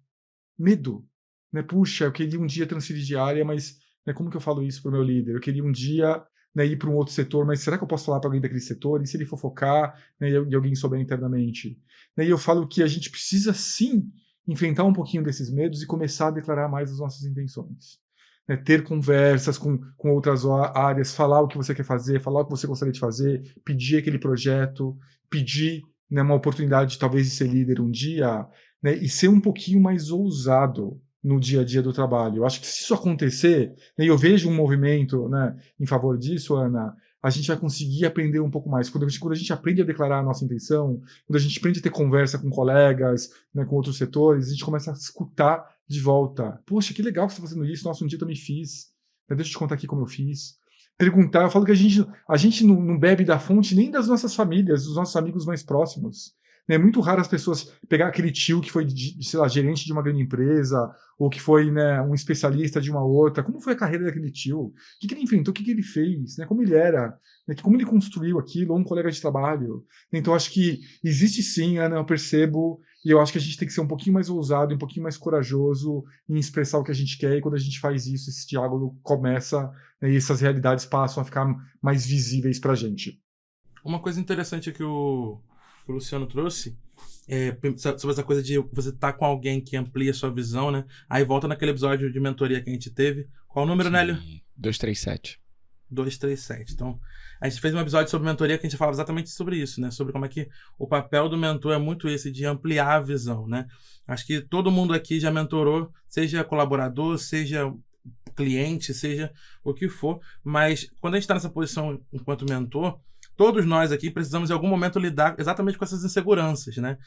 Medo. Né? Puxa, eu queria um dia transferir de área, mas né, como que eu falo isso para o meu líder? Eu queria um dia né, ir para um outro setor, mas será que eu posso falar para alguém daquele setor? E se ele fofocar né, e alguém souber internamente? Né, e eu falo que a gente precisa sim enfrentar um pouquinho desses medos e começar a declarar mais as nossas intenções. Né, ter conversas com outras áreas, falar o que você quer fazer, falar o que você gostaria de fazer, pedir aquele projeto, pedir né, uma oportunidade talvez de ser líder um dia, né, e ser um pouquinho mais ousado no dia a dia do trabalho. Eu acho que se isso acontecer, né, e eu vejo um movimento né, em favor disso, Ana, a gente vai conseguir aprender um pouco mais. Quando a gente aprende a declarar a nossa intenção, quando a gente aprende a ter conversa com colegas, né, com outros setores, a gente começa a escutar de volta. Poxa, que legal que você está fazendo isso. Nossa, um dia eu também fiz. Deixa eu te contar aqui como eu fiz. Perguntar, eu falo que a gente não bebe da fonte nem das nossas famílias, dos nossos amigos mais próximos. né? É muito raro as pessoas pegar aquele tio que foi, sei lá, gerente de uma grande empresa, ou que foi, né, um especialista de uma outra. Como foi a carreira daquele tio? O que ele enfrentou? O que ele fez? Né? Como ele era? Né? Como ele construiu aquilo? Ou um colega de trabalho? Então, acho que existe sim, Ana, eu percebo, e eu acho que a gente tem que ser um pouquinho mais ousado, um pouquinho mais corajoso em expressar o que a gente quer, e quando a gente faz isso, esse diálogo começa, né, e essas realidades passam a ficar mais visíveis pra gente. Uma coisa interessante que o Luciano trouxe sobre essa coisa de você estar com alguém que amplia a sua visão, né? Aí volta naquele episódio de mentoria que a gente teve. Qual o número, Nélio? 237. 237. Então, a gente fez um episódio sobre mentoria que a gente falava exatamente sobre isso, né? Sobre como é que o papel do mentor é muito esse, de ampliar a visão, né? Acho que todo mundo aqui já mentorou, seja colaborador, seja cliente, seja o que for, mas quando a gente está nessa posição enquanto mentor, todos nós aqui precisamos em algum momento lidar exatamente com essas inseguranças, né?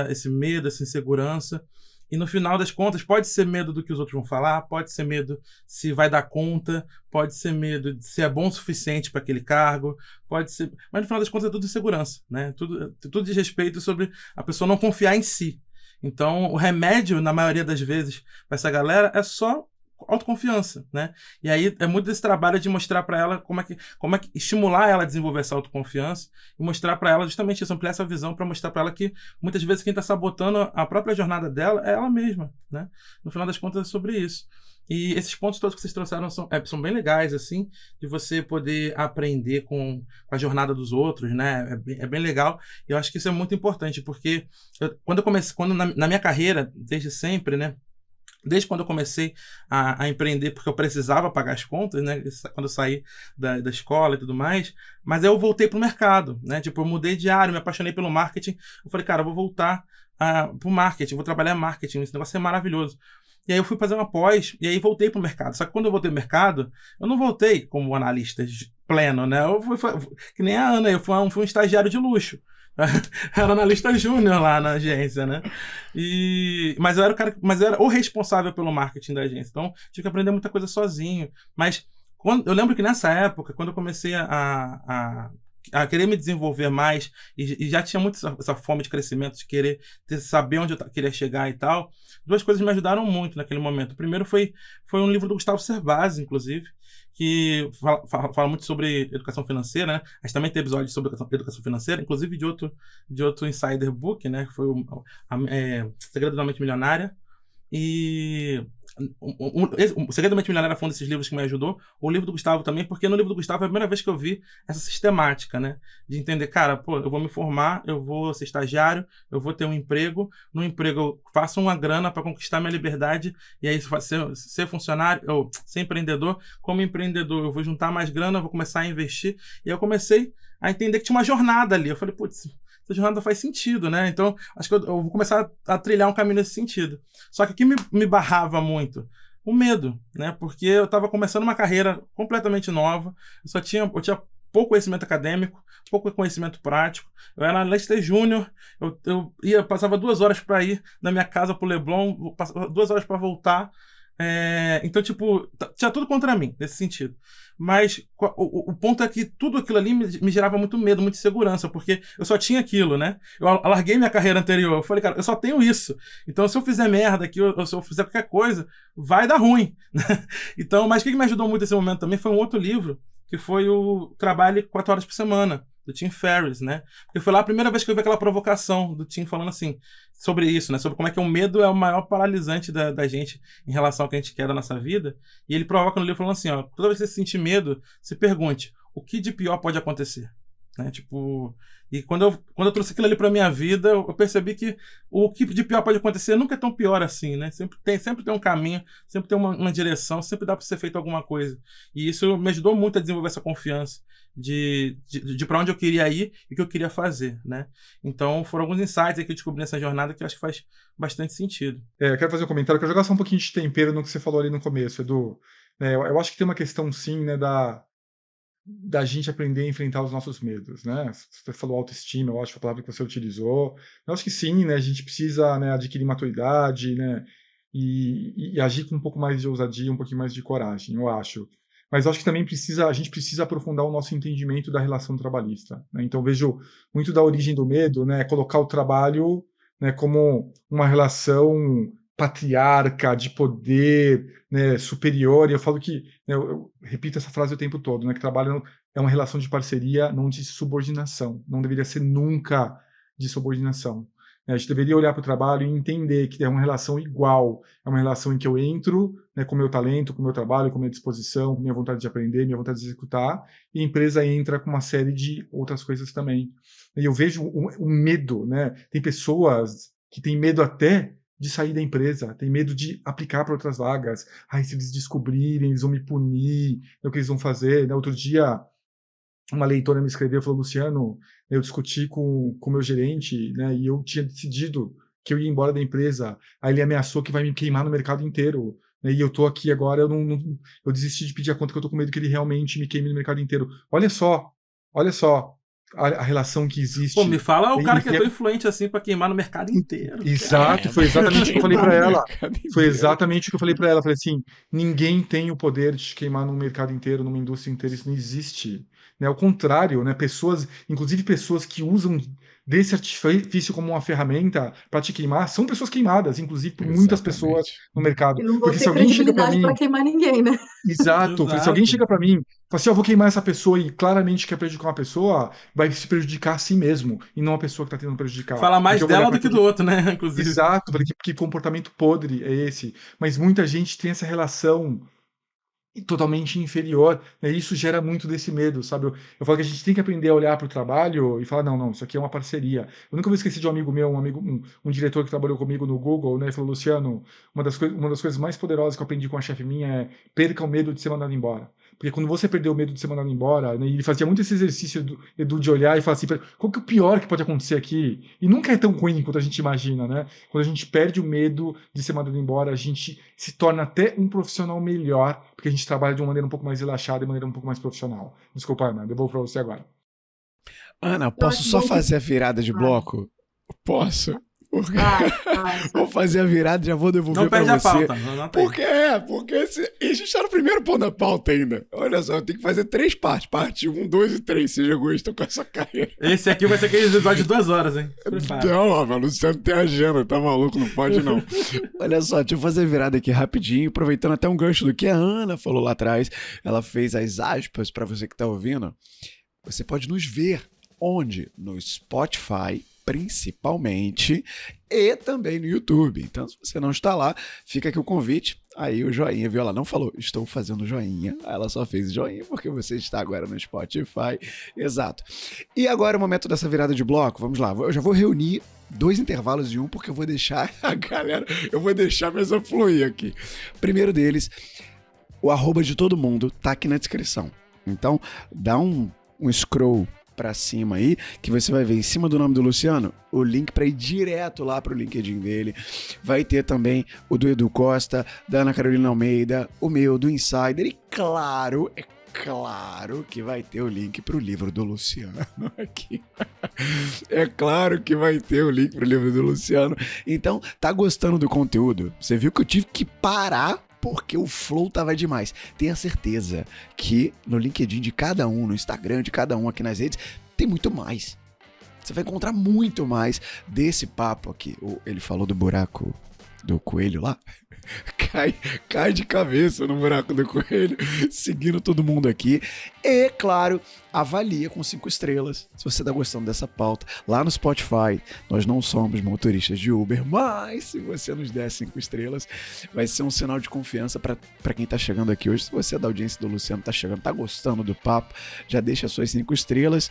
Esse medo, essa insegurança. E no final das contas, pode ser medo do que os outros vão falar, pode ser medo se vai dar conta, pode ser medo de se é bom o suficiente para aquele cargo, pode ser. Mas no final das contas é tudo insegurança, né? Tudo diz respeito sobre a pessoa não confiar em si. Então, o remédio, na maioria das vezes, para essa galera é só autoconfiança, né? E aí é muito desse trabalho de mostrar para ela como é que estimular ela a desenvolver essa autoconfiança e mostrar para ela justamente isso, ampliar essa visão para mostrar para ela que muitas vezes quem está sabotando a própria jornada dela é ela mesma, né? No final das contas é sobre isso. E esses pontos todos que vocês trouxeram são bem legais, assim, de você poder aprender com a jornada dos outros, né? É bem legal. E eu acho que isso é muito importante, porque quando na minha carreira, desde sempre, né? Desde quando eu comecei a empreender, porque eu precisava pagar as contas, né? Quando eu saí da escola e tudo mais. Mas aí eu voltei pro mercado, né? Tipo, eu mudei de área, me apaixonei pelo marketing. Eu falei, cara, eu vou voltar pro marketing, vou trabalhar marketing, esse negócio é maravilhoso. E aí eu fui fazer uma pós, e aí voltei pro mercado. Só que quando eu voltei pro mercado, eu não voltei como analista pleno, né? Eu fui que nem a Ana, eu fui um estagiário de luxo. Era analista júnior lá na agência, né? Mas eu era o responsável pelo marketing da agência. Então, tive que aprender muita coisa sozinho. Mas eu lembro que nessa época, quando eu comecei a querer me desenvolver mais e já tinha muito essa fome de crescimento, de querer saber onde eu queria chegar e tal, duas coisas me ajudaram muito naquele momento. O primeiro foi um livro do Gustavo Cerbasi, inclusive, que fala muito sobre educação financeira, né? A gente também tem episódios sobre educação financeira, inclusive de outro Insider Book, né? Que foi o Segredo da Mente Milionária. E o Segredo da Mente Milionária foi um desses livros que me ajudou. O livro do Gustavo também, porque no livro do Gustavo é a primeira vez que eu vi essa sistemática, né? De entender, cara, pô, eu vou me formar, eu vou ser estagiário, eu vou ter um emprego, no emprego eu faço uma grana para conquistar minha liberdade, e aí ser funcionário, ou ser empreendedor. Como empreendedor, eu vou juntar mais grana, eu vou começar a investir. E aí eu comecei a entender que tinha uma jornada ali. Eu falei, putz, essa jornada faz sentido, né? Então, acho que eu vou começar a trilhar um caminho nesse sentido. Só que o que me barrava muito? O medo, né? Porque eu estava começando uma carreira completamente nova, eu tinha pouco conhecimento acadêmico, pouco conhecimento prático. Eu era analista júnior, eu passava 2 horas para ir da minha casa pro Leblon, passava 2 horas para voltar. Então, tipo, tinha tudo contra mim, nesse sentido. Mas o ponto é que tudo aquilo ali me gerava muito medo, muita insegurança, porque eu só tinha aquilo, né? Eu larguei minha carreira anterior, eu falei, cara, eu só tenho isso. Então, se eu fizer merda aqui, ou se eu fizer qualquer coisa, vai dar ruim. Então, mas o que me ajudou muito nesse momento também foi um outro livro, que foi o Trabalhe 4 Horas por Semana, do Tim Ferriss, né? Porque foi lá a primeira vez que eu vi aquela provocação do Tim falando assim, sobre isso, né? Sobre como é que o medo é o maior paralisante da gente em relação ao que a gente quer da nossa vida. E ele provoca no livro falando assim, ó, toda vez que você sentir medo, se pergunte, o que de pior pode acontecer? Né? Tipo, e quando eu trouxe aquilo ali pra minha vida, eu percebi que o que de pior pode acontecer nunca é tão pior assim, né? Sempre tem um caminho, sempre tem uma direção, sempre dá pra ser feito alguma coisa. E isso me ajudou muito a desenvolver essa confiança de para onde eu queria ir e o que eu queria fazer, né? Então foram alguns insights aí que eu descobri nessa jornada que eu acho que faz bastante sentido. Eu quero fazer um comentário, que eu jogar só um pouquinho de tempero no que você falou ali no começo, Edu. Eu acho que tem uma questão sim, né, da gente aprender a enfrentar os nossos medos, né? Você falou autoestima, eu acho que a palavra que você utilizou. Eu acho que sim, né? A gente precisa, né, adquirir maturidade, né? E agir com um pouco mais de ousadia, um pouquinho mais de coragem, eu acho. mas eu acho que também a gente precisa aprofundar o nosso entendimento da relação trabalhista, né? Então, vejo muito da origem do medo, né, colocar o trabalho, né, como uma relação patriarca, de poder, né, superior, e eu falo que, né, eu repito essa frase o tempo todo, né, que trabalho é uma relação de parceria, não de subordinação, não deveria ser nunca de subordinação. A gente deveria olhar para o trabalho e entender que é uma relação igual, é uma relação em que eu entro, né, com o meu talento, com o meu trabalho, com a minha disposição, com a minha vontade de aprender, minha vontade de executar, e a empresa entra com uma série de outras coisas também. E eu vejo o medo, né? Tem pessoas que têm medo até de sair da empresa, tem medo de aplicar para outras vagas. Ai, se eles descobrirem, eles vão me punir, é o que eles vão fazer, né? Outro dia, uma leitora me escreveu e falou, Luciano, eu discuti com o meu gerente, né, e eu tinha decidido que eu ia embora da empresa, aí ele ameaçou que vai me queimar no mercado inteiro, né, e eu tô aqui agora, eu desisti de pedir a conta, que eu tô com medo que ele realmente me queime no mercado inteiro. Olha só a relação que existe. Pô, me fala o cara que é E tão influente assim pra queimar no mercado inteiro. Exato, foi exatamente o que eu falei para ela. Foi inteiro. exatamente o que eu falei para ela. Eu falei assim: ninguém tem o poder de te queimar num mercado inteiro, numa indústria inteira, isso não existe. Né? Ao contrário, né? Pessoas, inclusive pessoas que usam desse artifício como uma ferramenta para te queimar, são pessoas queimadas, inclusive por muitas pessoas Exatamente. no mercado. E não vou Porque ter se alguém chega para credibilidade mim, para queimar ninguém, né? exato, se alguém chega para mim, fala assim, eu vou queimar essa pessoa e claramente quer prejudicar uma pessoa, vai se prejudicar a si mesmo e não a pessoa que está tentando prejudicar. Fala mais Porque eu vou olhar dela pra do que aquele- do outro, né? Inclusive. Exato, falei que comportamento podre é esse? Mas muita gente tem essa relação totalmente inferior, né? Isso gera muito desse medo, sabe? Eu falo que a gente tem que aprender a olhar para o trabalho e falar, não, isso aqui é uma parceria. Eu nunca vou esquecer de um amigo meu, um diretor que trabalhou comigo no Google, né? Ele falou, Luciano, uma das coisas mais poderosas que eu aprendi com a chefe minha é perca o medo de ser mandado embora. Porque quando você perdeu o medo de ser mandado embora, né, e ele fazia muito esse exercício Edu, de olhar e falar assim, qual que é o pior que pode acontecer aqui? E nunca é tão ruim quanto a gente imagina, né? Quando a gente perde o medo de ser mandado embora, a gente se torna até um profissional melhor, porque a gente trabalha de uma maneira um pouco mais relaxada, de uma maneira um pouco mais profissional. Desculpa, Ana, devolvo para você agora. Ana, posso só fazer a virada de bloco? Posso? Vou fazer a virada e já vou devolver pra você. Não perde a pauta. Porque a gente tá no primeiro ponto da pauta ainda. Olha só, eu tenho que fazer 3 partes. Parte 1, 2 e 3. Seja gosto com a sua carreira. Esse aqui vai ser aquele episódio de 2 horas, hein? Não, mas o Luciano tem agenda, tá maluco? Não pode não. Olha só, deixa eu fazer a virada aqui rapidinho, aproveitando até um gancho do que a Ana falou lá atrás. Ela fez as aspas pra você que tá ouvindo. Você pode nos ver onde? No Spotify, principalmente, e também no YouTube. Então, se você não está lá, fica aqui o convite. Aí o joinha, viu? Ela não falou, estou fazendo joinha. Ela só fez joinha porque você está agora no Spotify. Exato. E agora é o momento dessa virada de bloco. Vamos lá. Eu já vou reunir 2 intervalos em um, porque eu vou deixar a galera, eu vou deixar a mesa fluir aqui. Primeiro deles, o arroba de todo mundo tá aqui na descrição. Então, dá um scroll pra cima aí, que você vai ver em cima do nome do Luciano, o link para ir direto lá pro LinkedIn dele. Vai ter também o do Edu Costa, da Ana Carolina Almeida, o meu, do Insider, e claro que vai ter o link pro livro do Luciano aqui. É claro que vai ter o link pro livro do Luciano. Então, tá gostando do conteúdo? Você viu que eu tive que parar porque o flow tava demais. Tenha certeza que no LinkedIn de cada um, no Instagram de cada um aqui nas redes, tem muito mais. Você vai encontrar muito mais desse papo aqui. Ele falou do buraco do coelho lá. Cai de cabeça no buraco do coelho, seguindo todo mundo aqui. E, claro, avalia com 5 estrelas, se você tá gostando dessa pauta. Lá no Spotify, nós não somos motoristas de Uber, mas se você nos der 5 estrelas, vai ser um sinal de confiança para quem tá chegando aqui hoje. Se você é da audiência do Luciano, tá chegando, tá gostando do papo, já deixa suas 5 estrelas.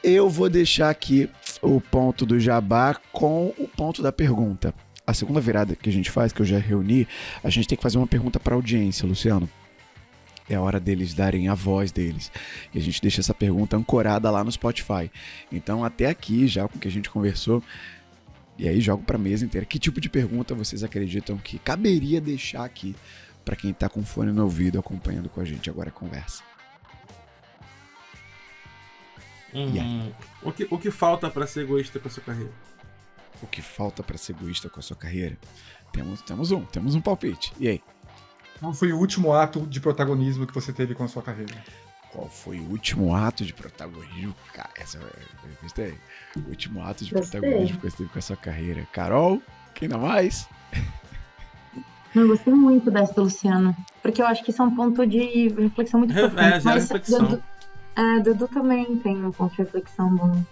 Eu vou deixar aqui o ponto do jabá com o ponto da pergunta. A segunda virada que a gente faz, que eu já reuni, a gente tem que fazer uma pergunta para a audiência, Luciano. É a hora deles darem a voz deles. E a gente deixa essa pergunta ancorada lá no Spotify. Então, até aqui, já com o que a gente conversou, e aí jogo para a mesa inteira. Que tipo de pergunta vocês acreditam que caberia deixar aqui para quem está com fone no ouvido acompanhando com a gente agora a conversa? O que falta para ser egoísta com a sua carreira? O que falta para ser egoísta com a sua carreira? Temos um palpite. E aí? Qual foi o último ato de protagonismo que você teve com a sua carreira? Qual foi o último ato de protagonismo? Cara, essa eu gostei. O último ato de protagonismo que você teve com a sua carreira. Carol, quem dá mais? Eu gostei muito dessa do Luciano, porque eu acho que isso é um ponto de reflexão muito importante. Gera Mas reflexão. Dudu também tem um ponto de reflexão bom.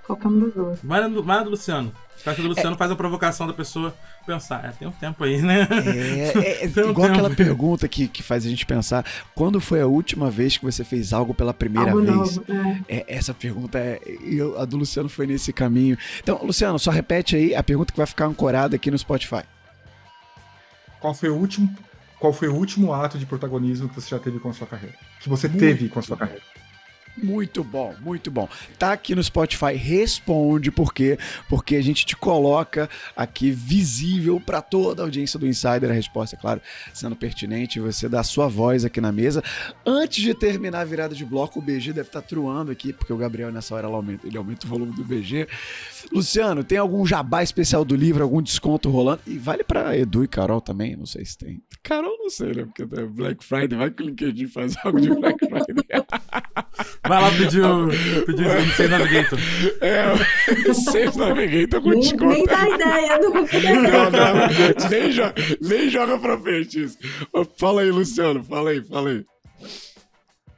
Qualquer um dos dois. Vai do Luciano. Eu acho que o Luciano faz a provocação da pessoa pensar. Tem um tempo aí, né? Tem um Igual aquela tempo. pergunta que faz a gente pensar: quando foi a última vez que você fez algo pela primeira Algo vez? novo. Essa pergunta a do Luciano foi nesse caminho. Então, Luciano, só repete aí a pergunta que vai ficar ancorada aqui no Spotify. Qual foi o último ato de protagonismo que você já teve com a sua carreira? Que você teve com a sua carreira? Muito bom, muito bom. Tá aqui no Spotify, responde por quê? Porque a gente te coloca aqui visível para toda a audiência do Insider. A resposta, é claro, sendo pertinente, você dá a sua voz aqui na mesa. Antes de terminar a virada de bloco, o BG deve estar truando aqui, porque o Gabriel nessa hora ele aumenta o volume do BG. Luciano, tem algum jabá especial do livro, algum desconto rolando? E vale para Edu e Carol também, não sei se tem. Carol não sei, né? Porque é Black Friday, vai que o LinkedIn faz algo de Black Friday. Vai lá pedir o Sales Navigator. O Sales Navigator com Nem desconto. dá ideia do Nem joga pra frente isso. Fala aí, Luciano, fala aí.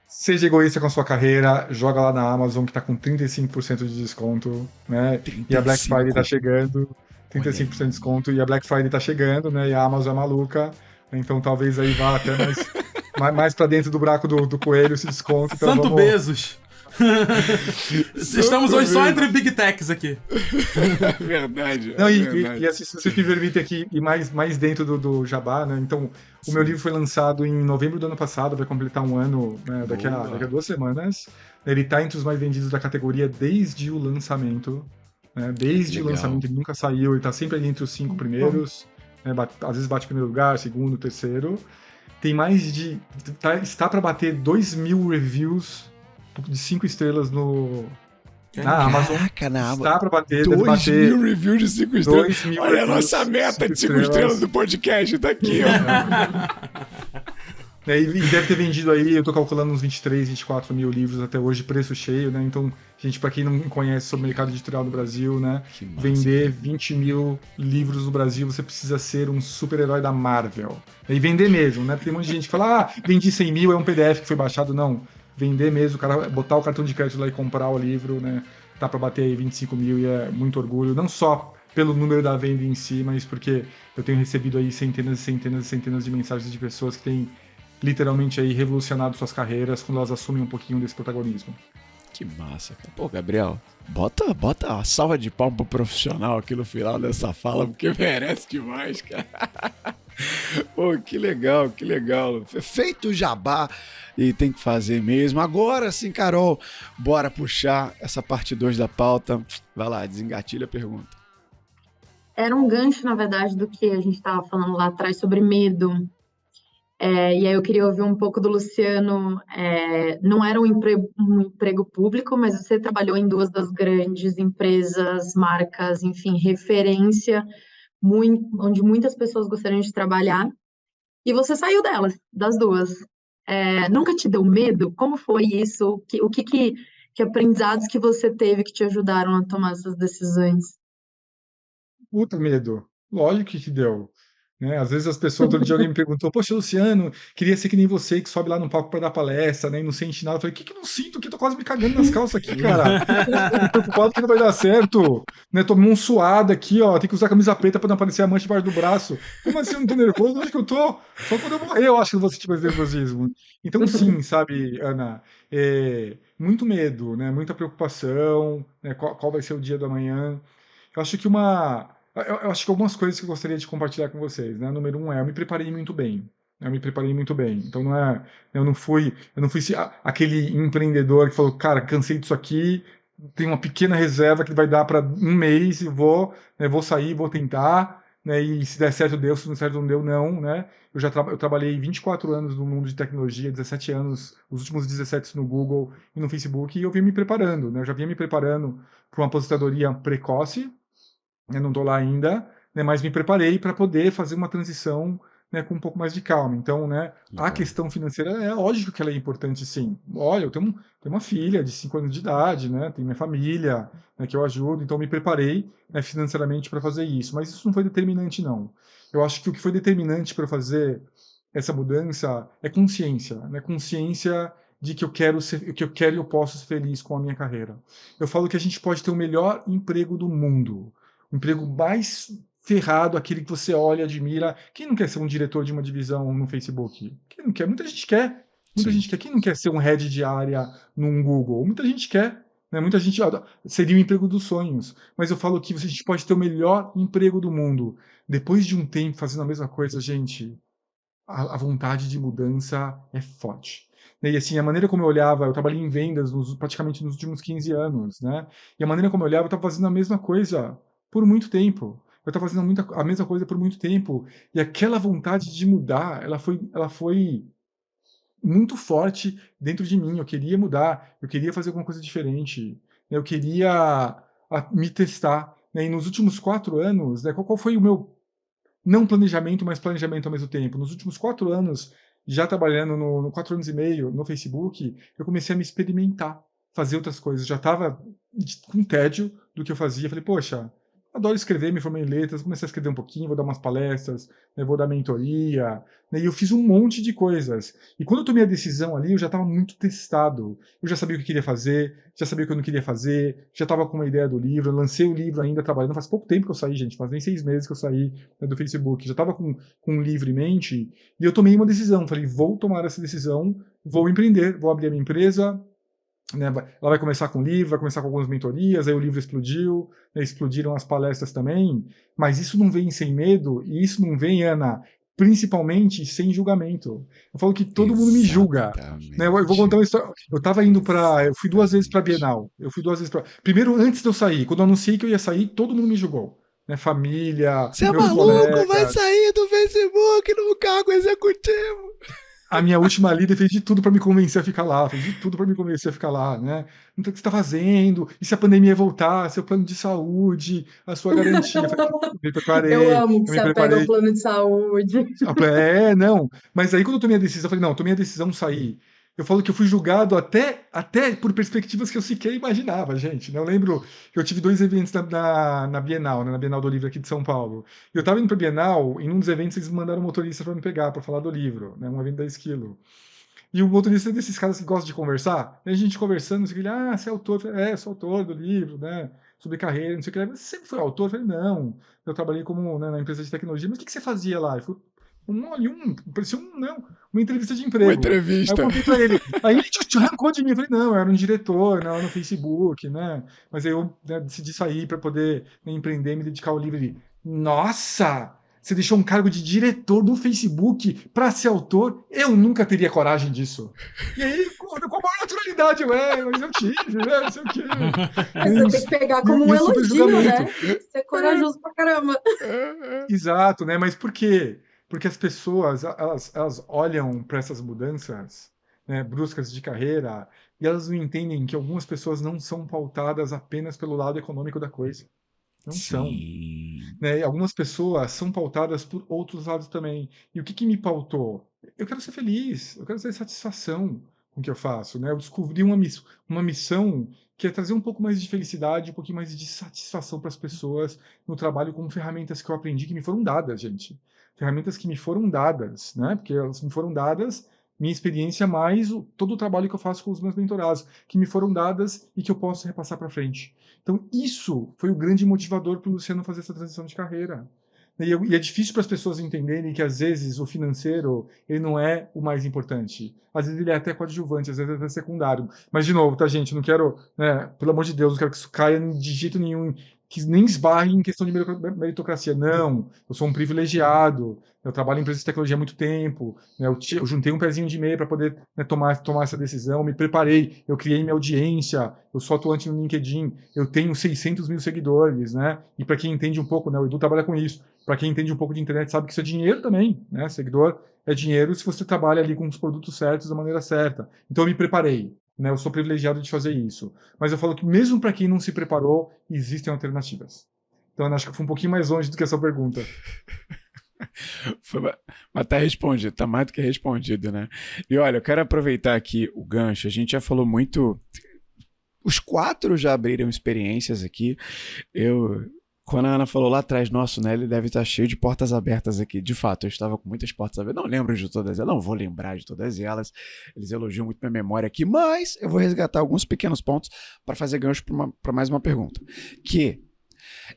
Seja egoísta com a sua carreira, joga lá na Amazon que tá com 35% de desconto, né? E a Black Friday tá chegando, 35% de desconto, e a Black Friday tá chegando, né? E a Amazon é maluca, então talvez aí vá até mais pra dentro do buraco do coelho esse desconto. Então Santo Bezos. Estamos hoje só entre Big Techs aqui. Verdade. Não, e assim, se você me permite aqui ir mais dentro do Jabá, né? Então, o meu livro foi lançado em novembro do ano passado, vai completar um ano, né, daqui a 2 semanas. Ele tá entre os mais vendidos da categoria desde o lançamento. Né? Desde o lançamento, ele nunca saiu, ele tá sempre ali entre os 5 primeiros. Né? Às vezes bate primeiro lugar, segundo, terceiro. Tem mais de... está para bater 2.000 reviews de 5 estrelas na Amazon. Caraca, na Amazon. Está para bater, 2.000 reviews de 5 estrelas. Olha a nossa meta de 5 estrelas do podcast, tá aqui, ó. E deve ter vendido aí, eu tô calculando uns 23, 24 mil livros até hoje, preço cheio, né? Então, gente, para quem não conhece sobre o mercado editorial do Brasil, né? Vender 20 mil livros no Brasil, você precisa ser um super-herói da Marvel. E vender mesmo, né? Porque tem um monte de gente que fala, vendi 100 mil, é um PDF que foi baixado. Não, vender mesmo, o cara botar o cartão de crédito lá e comprar o livro, né? Tá para bater aí 25 mil e é muito orgulho, não só pelo número da venda em si, mas porque eu tenho recebido aí centenas e centenas e centenas de mensagens de pessoas que têm literalmente aí revolucionado suas carreiras quando elas assumem um pouquinho desse protagonismo. Que massa, cara. Pô, Gabriel, bota a salva de palma pro profissional aqui no final dessa fala, porque merece demais, cara. Pô, que legal. Feito o jabá, e tem que fazer mesmo. Agora sim, Carol, bora puxar essa parte 2 da pauta. Vai lá, desengatilha a pergunta. Era um gancho, na verdade, do que a gente estava falando lá atrás sobre medo. E aí eu queria ouvir um pouco do Luciano. Não era um emprego público, mas você trabalhou em 2 das grandes empresas, marcas, enfim, referência, onde muitas pessoas gostariam de trabalhar, e você saiu delas, das 2. Nunca te deu medo? Como foi isso? O que aprendizados que você teve que te ajudaram a tomar essas decisões? Puta medo. Lógico que deu. Né? Às vezes as pessoas, outro dia alguém me perguntou, poxa, Luciano, queria ser que nem você, que sobe lá no palco para dar palestra, né, e não sente nada. Eu falei, o que eu não sinto? Que eu tô quase me cagando nas calças aqui, cara. Tô preocupado que não vai dar certo. Né? Tomei um suado aqui, ó, tem que usar camisa preta para não aparecer a mancha embaixo do braço. Como assim, eu não tô nervoso? Onde que eu tô? Só quando eu morrer eu acho que eu vou sentir mais nervosismo. Então sim, sabe, Ana, muito medo, né, muita preocupação, né, qual vai ser o dia do amanhã. Eu acho que eu acho que algumas coisas que eu gostaria de compartilhar com vocês, né? Número 1 eu me preparei muito bem. Então eu não fui aquele empreendedor que falou, cara, cansei disso aqui, tem uma pequena reserva que vai dar para um mês e vou sair, vou tentar, né? E se der certo deu, se não der certo não deu, não, né? Eu trabalhei 24 anos no mundo de tecnologia, 17 anos, os últimos 17 no Google e no Facebook, e eu vim me preparando, né? Eu já vinha me preparando para uma aposentadoria precoce. Eu não estou lá ainda, né, mas me preparei para poder fazer uma transição, né, com um pouco mais de calma. Então, né, a Legal. questão financeira é lógico que ela é importante, sim. Olha, tenho uma filha de 5 anos de idade, né, tenho minha família, né, que eu ajudo, então me preparei, né, financeiramente para fazer isso. Mas isso não foi determinante, não. Eu acho que o que foi determinante para fazer essa mudança é consciência, né, consciência de que eu quero ser, que eu quero e eu posso ser feliz com a minha carreira. Eu falo que a gente pode ter o melhor emprego do mundo, o emprego mais ferrado, aquele que você olha, admira. Quem não quer ser um diretor de uma divisão no Facebook? Quem não quer? Muita gente quer. Muita Sim. gente quer. Quem não quer ser um head de área num Google? Muita gente quer. Né? Muita gente seria o emprego dos sonhos. Mas eu falo que a gente pode ter o melhor emprego do mundo. Depois de um tempo fazendo a mesma coisa, gente, a vontade de mudança é forte. E assim, a maneira como eu olhava, eu trabalhei em vendas praticamente nos últimos 15 anos, né? E a maneira como eu olhava, eu estava fazendo a mesma coisa por muito tempo. Eu estava fazendo a mesma coisa por muito tempo. E aquela vontade de mudar, ela foi muito forte dentro de mim. Eu queria mudar, eu queria fazer alguma coisa diferente, né? Eu queria me testar. Né? E nos últimos 4 anos, né, qual foi o meu não planejamento, mas planejamento ao mesmo tempo. Nos últimos 4 anos, já trabalhando no 4 anos e meio no Facebook, eu comecei a me experimentar, fazer outras coisas. Já estava com tédio do que eu fazia. Falei, poxa, adoro escrever, me formei em letras, comecei a escrever um pouquinho, vou dar umas palestras, né, vou dar mentoria, né, e eu fiz um monte de coisas. E quando eu tomei a decisão ali, eu já estava muito testado. Eu já sabia o que eu queria fazer, já sabia o que eu não queria fazer, já estava com uma ideia do livro, eu lancei o livro ainda trabalhando. Faz pouco tempo que eu saí, gente, faz nem 6 meses que eu saí, né, do Facebook. Já estava com um livro em mente e eu tomei uma decisão. Falei, vou tomar essa decisão, vou empreender, vou abrir a minha empresa, né, ela vai começar com livro, vai começar com algumas mentorias, aí o livro explodiu, né, explodiram as palestras também, mas isso não vem sem medo, e isso não vem, Ana, principalmente sem julgamento. Eu falo que todo mundo me julga. Né, eu vou contar Exatamente. uma história. Eu fui 2 vezes para a Exatamente. Bienal. Eu fui 2 vezes para. Primeiro, antes de eu sair, quando eu anunciei que eu ia sair, todo mundo me julgou. Né, família, Você é meus maluco? Vai colegas. sair do Facebook no cargo executivo. A minha última líder fez de tudo para me convencer a ficar lá, fez de tudo para me convencer a ficar lá, né. Então, o que você está fazendo? E se a pandemia voltar? Seu plano de saúde, a sua garantia? Eu falei, Eu amo que eu me você apega ao preparei. plano de saúde. Não. Mas aí quando eu tomei a decisão, eu falei, não, tomei a decisão, sair. Eu falo que eu fui julgado até por perspectivas que eu sequer imaginava, gente. Né? Eu lembro que eu tive 2 eventos na Bienal, né? Na Bienal do Livro aqui de São Paulo. E eu estava indo para a Bienal, em um dos eventos eles me mandaram um motorista para me pegar, para falar do livro, né? Um evento da Esquilo. E o motorista é desses caras que gostam de conversar. E a gente conversando, não sei o que, você é autor? Eu falei, sou autor do livro, né? Sobre carreira, não sei o que. Mas você sempre foi autor? Eu falei, não. Eu trabalhei como, né, na empresa de tecnologia. Mas o que você fazia lá? Ele falou, parecia não, uma entrevista de Uma emprego. Aí eu entrevista. contei pra ele. Aí ele arrancou de mim. Eu falei, não, eu era um diretor, não, no Facebook, né? Mas aí eu, né, decidi sair para poder, né, empreender, me dedicar ao livro. Ele, nossa! Você deixou um cargo de diretor do Facebook para ser autor? Eu nunca teria coragem disso. E aí, com a maior naturalidade, mas eu tive, né? Não sei o quê. Mas você tem que pegar como um E o super elogio, julgamento. né? Tem que ser corajoso pra caramba. Exato, né? Mas por quê? Porque as pessoas, elas olham para essas mudanças, né, bruscas de carreira, e elas não entendem que algumas pessoas não são pautadas apenas pelo lado econômico da coisa. Não são. Sim. Né? E algumas pessoas são pautadas por outros lados também. E o que me pautou? Eu quero ser feliz, eu quero ter satisfação com o que eu faço. Né? Eu descobri uma missão que é trazer um pouco mais de felicidade, um pouquinho mais de satisfação para as pessoas no trabalho com ferramentas que eu aprendi que me foram dadas, gente. Ferramentas que me foram dadas, né? Porque elas me foram dadas, minha experiência mais todo o trabalho que eu faço com os meus mentorados, que me foram dadas e que eu posso repassar para frente. Então, isso foi o grande motivador para o Luciano fazer essa transição de carreira. E é difícil para as pessoas entenderem que, às vezes, o financeiro ele não é o mais importante. Às vezes ele é até coadjuvante, às vezes é até secundário. Mas, de novo, tá, gente? Não quero, né, pelo amor de Deus, não quero que isso caia de jeito nenhum, que nem esbarre em questão de meritocracia. Não, eu sou um privilegiado, eu trabalho em empresas de tecnologia há muito tempo, né, eu juntei um pezinho de meia para poder, né, tomar essa decisão, me preparei, eu criei minha audiência, eu sou atuante no LinkedIn, eu tenho 600 mil seguidores, né? E para quem entende um pouco, né, o Edu trabalha com isso, para quem entende um pouco de internet sabe que isso é dinheiro também, né? Seguidor é dinheiro se você trabalha ali com os produtos certos da maneira certa. Então eu me preparei, né? Eu sou privilegiado de fazer isso. Mas eu falo que mesmo para quem não se preparou, existem alternativas. Então eu acho que eu fui um pouquinho mais longe do que essa pergunta. Mas tá respondido, tá mais do que respondido, né? E olha, eu quero aproveitar aqui o gancho. A gente já falou muito. Os 4 já abriram experiências aqui. Quando a Ana falou lá atrás, nosso, né? Ele deve estar cheio de portas abertas aqui. De fato, eu estava com muitas portas abertas. Não lembro de todas elas, não vou lembrar de todas elas. Eles elogiam muito minha memória aqui, mas eu vou resgatar alguns pequenos pontos para fazer gancho para mais uma pergunta.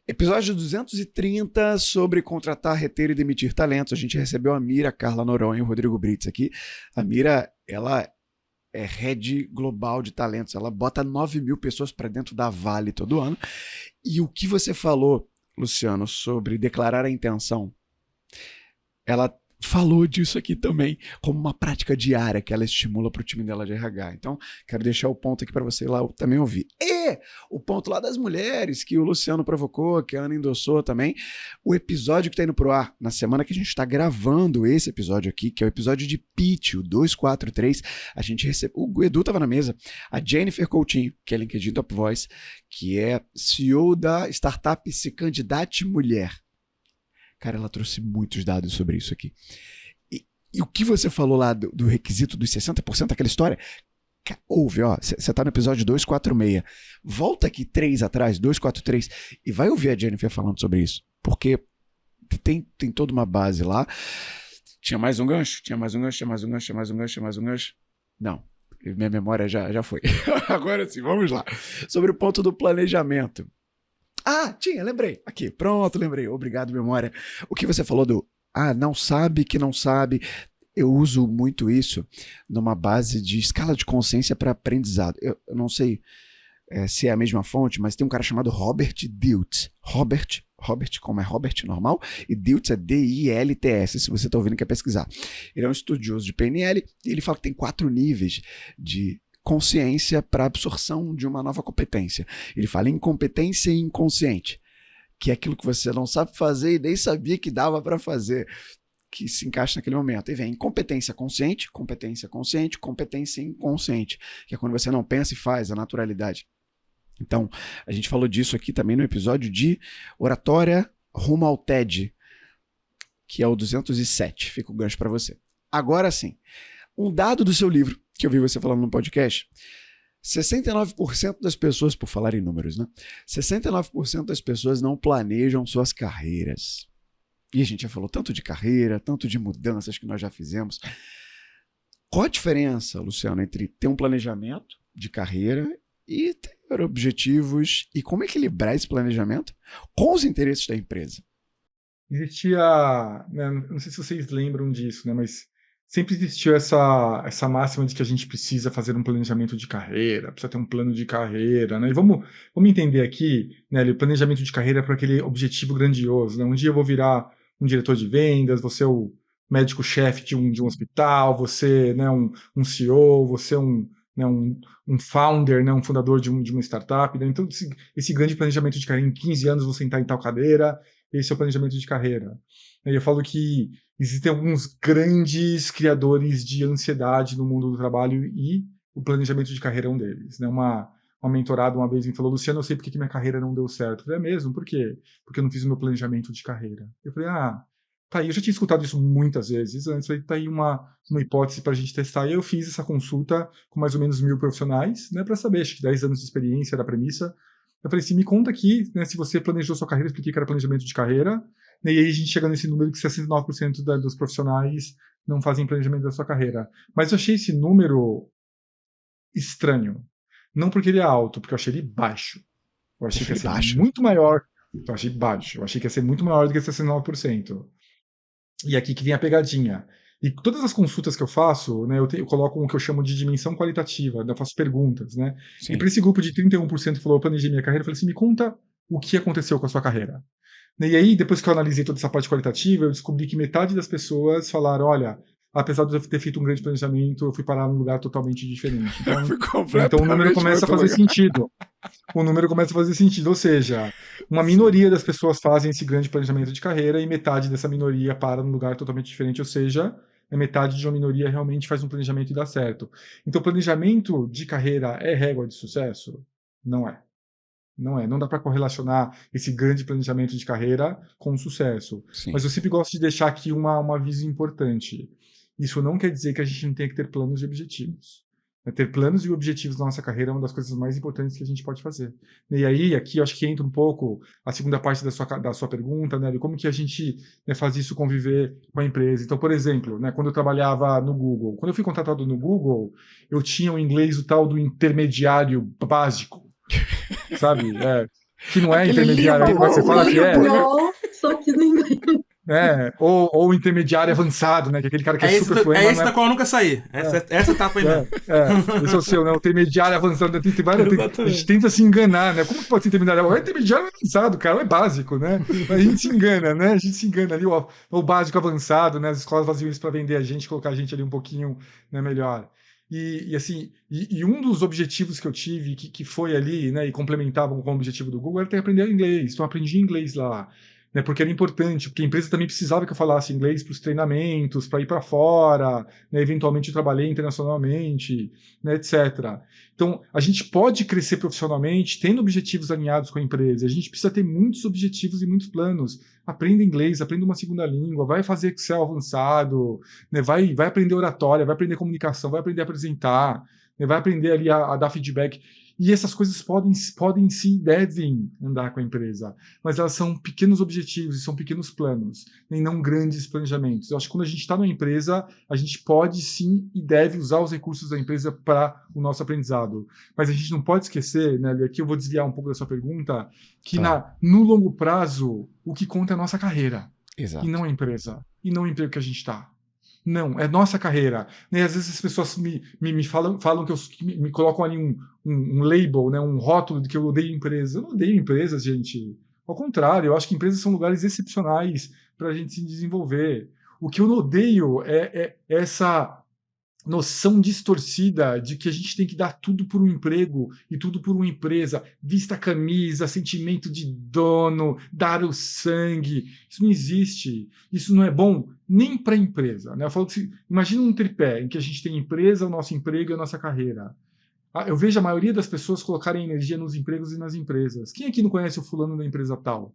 Episódio 230 sobre contratar, reter e demitir talentos. A gente recebeu a Mira, a Carla Noronha e o Rodrigo Brits aqui. A Mira, ela é head global de talentos. Ela bota 9.000 pessoas para dentro da Vale todo ano. E o que você falou, Luciano, sobre declarar a intenção, ela falou disso aqui também, como uma prática diária que ela estimula para o time dela de RH. Então, quero deixar o ponto aqui para você lá também ouvir. E o ponto lá das mulheres, que o Luciano provocou, que a Ana endossou também, o episódio que está indo pro ar na semana que a gente está gravando esse episódio aqui, que é o episódio de pitch, o 243, a gente recebeu, o Edu estava na mesa, a Jennifer Coutinho, que é LinkedIn Top Voice, que é CEO da startup Se Candidate Mulher. Cara, ela trouxe muitos dados sobre isso aqui. E o que você falou lá do requisito dos 60%, aquela história, ouve, ó, você tá no episódio 246. Volta aqui 3 atrás, 243, e vai ouvir a Jennifer falando sobre isso. Porque tem toda uma base lá. Tinha mais um gancho? Não. Minha memória já foi. Agora sim, vamos lá. Sobre o ponto do planejamento. Lembrei. Aqui, pronto, lembrei. Obrigado, memória. O que você falou não sabe que não sabe. Eu uso muito isso numa base de escala de consciência para aprendizado. Eu não sei se é a mesma fonte, mas tem um cara chamado Robert Dilts. Robert, como é Robert normal, e Dilts é D-I-L-T-S, se você está ouvindo e quer pesquisar. Ele é um estudioso de PNL e ele fala que tem 4 níveis de consciência para absorção de uma nova competência. Ele fala incompetência inconsciente, que é aquilo que você não sabe fazer e nem sabia que dava para fazer, que se encaixa naquele momento. E vem incompetência consciente, competência inconsciente, que é quando você não pensa e faz, a naturalidade. Então, a gente falou disso aqui também no episódio de oratória rumo ao TED, que é o 207. Fica o gancho para você. Agora sim, um dado do seu livro, que eu vi você falando no podcast, 69% das pessoas, por falar em números, né? 69% das pessoas não planejam suas carreiras. E a gente já falou tanto de carreira, tanto de mudanças que nós já fizemos. Qual a diferença, Luciano, entre ter um planejamento de carreira e ter objetivos, e como equilibrar esse planejamento com os interesses da empresa? Existia, né, não sei se vocês lembram disso, né, mas sempre existiu essa máxima de que a gente precisa fazer um planejamento de carreira, precisa ter um plano de carreira, né? E vamos entender aqui, né, o planejamento de carreira para aquele objetivo grandioso, né? Um dia eu vou virar um diretor de vendas, você é o médico-chefe de um hospital, você, né, um CEO, você né, um founder, né, um fundador de uma startup, né? Então esse grande planejamento de carreira, em 15 anos você sentar em tal cadeira, esse é o planejamento de carreira. E eu falo que existem alguns grandes criadores de ansiedade no mundo do trabalho e o planejamento de carreira é um deles, né? Uma mentorada uma vez me falou, Luciano, eu sei porque que minha carreira não deu certo. Eu falei, é mesmo? Por quê? Porque eu não fiz o meu planejamento de carreira. Eu falei, tá aí, eu já tinha escutado isso muitas vezes antes, tá aí uma hipótese para a gente testar. E eu fiz essa consulta com mais ou menos 1.000 profissionais, né, para saber, acho que 10 anos de experiência era a premissa. Eu falei assim, me conta aqui, né, se você planejou sua carreira, expliquei que era planejamento de carreira, né, e aí a gente chega nesse número que 69% dos profissionais não fazem planejamento da sua carreira. Mas eu achei esse número estranho. Não porque ele é alto, porque eu achei ele baixo. Eu achei que ia ser muito maior. Eu achei baixo. Eu achei que ia ser muito maior do que 69%. E aqui que vem a pegadinha. E todas as consultas que eu faço, né, eu coloco o que eu chamo de dimensão qualitativa, né, eu faço perguntas, né? Sim. E para esse grupo de 31% que falou, eu planejei minha carreira, eu falei assim, me conta o que aconteceu com a sua carreira. E aí, depois que eu analisei toda essa parte qualitativa, eu descobri que metade das pessoas falaram, olha, apesar de eu ter feito um grande planejamento, eu fui parar num lugar totalmente diferente. Então o número começa a fazer sentido. O número começa a fazer sentido, ou seja, uma minoria das pessoas fazem esse grande planejamento de carreira e metade dessa minoria para num lugar totalmente diferente, ou seja, a metade de uma minoria realmente faz um planejamento e dá certo. Então, planejamento de carreira é régua de sucesso? Não é. Não dá para correlacionar esse grande planejamento de carreira com o sucesso. Sim. Mas eu sempre gosto de deixar aqui uma aviso importante. Isso não quer dizer que a gente não tenha que ter planos e objetivos. Ter planos e objetivos na nossa carreira é uma das coisas mais importantes que a gente pode fazer. E aí, aqui, eu acho que entra um pouco a segunda parte da sua pergunta, né, de como que a gente, né, faz isso conviver com a empresa. Então, por exemplo, né, quando eu trabalhava no Google, quando eu fui contratado no Google, eu tinha o inglês, o tal do intermediário básico, sabe? Que não é Aquele intermediário, livro, mas você fala que é. Só que no inglês. Ou intermediário avançado, né? Que é aquele cara que é super fluente. É esse da qual eu nunca saí. Essa etapa aí mesmo. Esse é o seu, né? O intermediário avançado. A gente tenta se enganar, né? Como que pode ser intermediário? É intermediário avançado, cara, é básico, né? Mas a gente se engana, né? A gente se engana ali, o básico avançado, né? As escolas faziam isso para vender a gente, colocar a gente ali um pouquinho, né, melhor. E um dos objetivos que eu tive, que foi ali, né, e complementava com o objetivo do Google, era ter aprendido inglês. Então, eu aprendi inglês lá. Né, porque era importante, porque a empresa também precisava que eu falasse inglês para os treinamentos, para ir para fora, né, eventualmente eu trabalhei internacionalmente, né, etc. Então, a gente pode crescer profissionalmente tendo objetivos alinhados com a empresa. A gente precisa ter muitos objetivos e muitos planos. Aprenda inglês, aprenda uma segunda língua, vai fazer Excel avançado, né, vai aprender oratória, vai aprender comunicação, vai aprender a apresentar, né, vai aprender ali a dar feedback. E essas coisas podem sim, devem andar com a empresa, mas elas são pequenos objetivos e são pequenos planos, e não grandes planejamentos. Eu acho que quando a gente está numa empresa, a gente pode sim e deve usar os recursos da empresa para o nosso aprendizado. Mas a gente não pode esquecer, né, e aqui eu vou desviar um pouco da sua pergunta, que no longo prazo, o que conta é a nossa carreira. Exato. E não a empresa, e não o emprego que a gente está. Não, é nossa carreira. Né? Às vezes as pessoas me falam que me colocam ali um label, né? Um rótulo de que eu odeio empresas. Eu não odeio empresas, gente. Ao contrário, eu acho que empresas são lugares excepcionais para a gente se desenvolver. O que eu odeio é essa noção distorcida de que a gente tem que dar tudo por um emprego e tudo por uma empresa, vista a camisa, sentimento de dono, dar o sangue. Isso não existe. Isso não é bom nem para a empresa. Né? Eu falo que imagina um tripé em que a gente tem a empresa, o nosso emprego e a nossa carreira. Eu vejo a maioria das pessoas colocarem energia nos empregos e nas empresas. Quem aqui não conhece o fulano da empresa tal?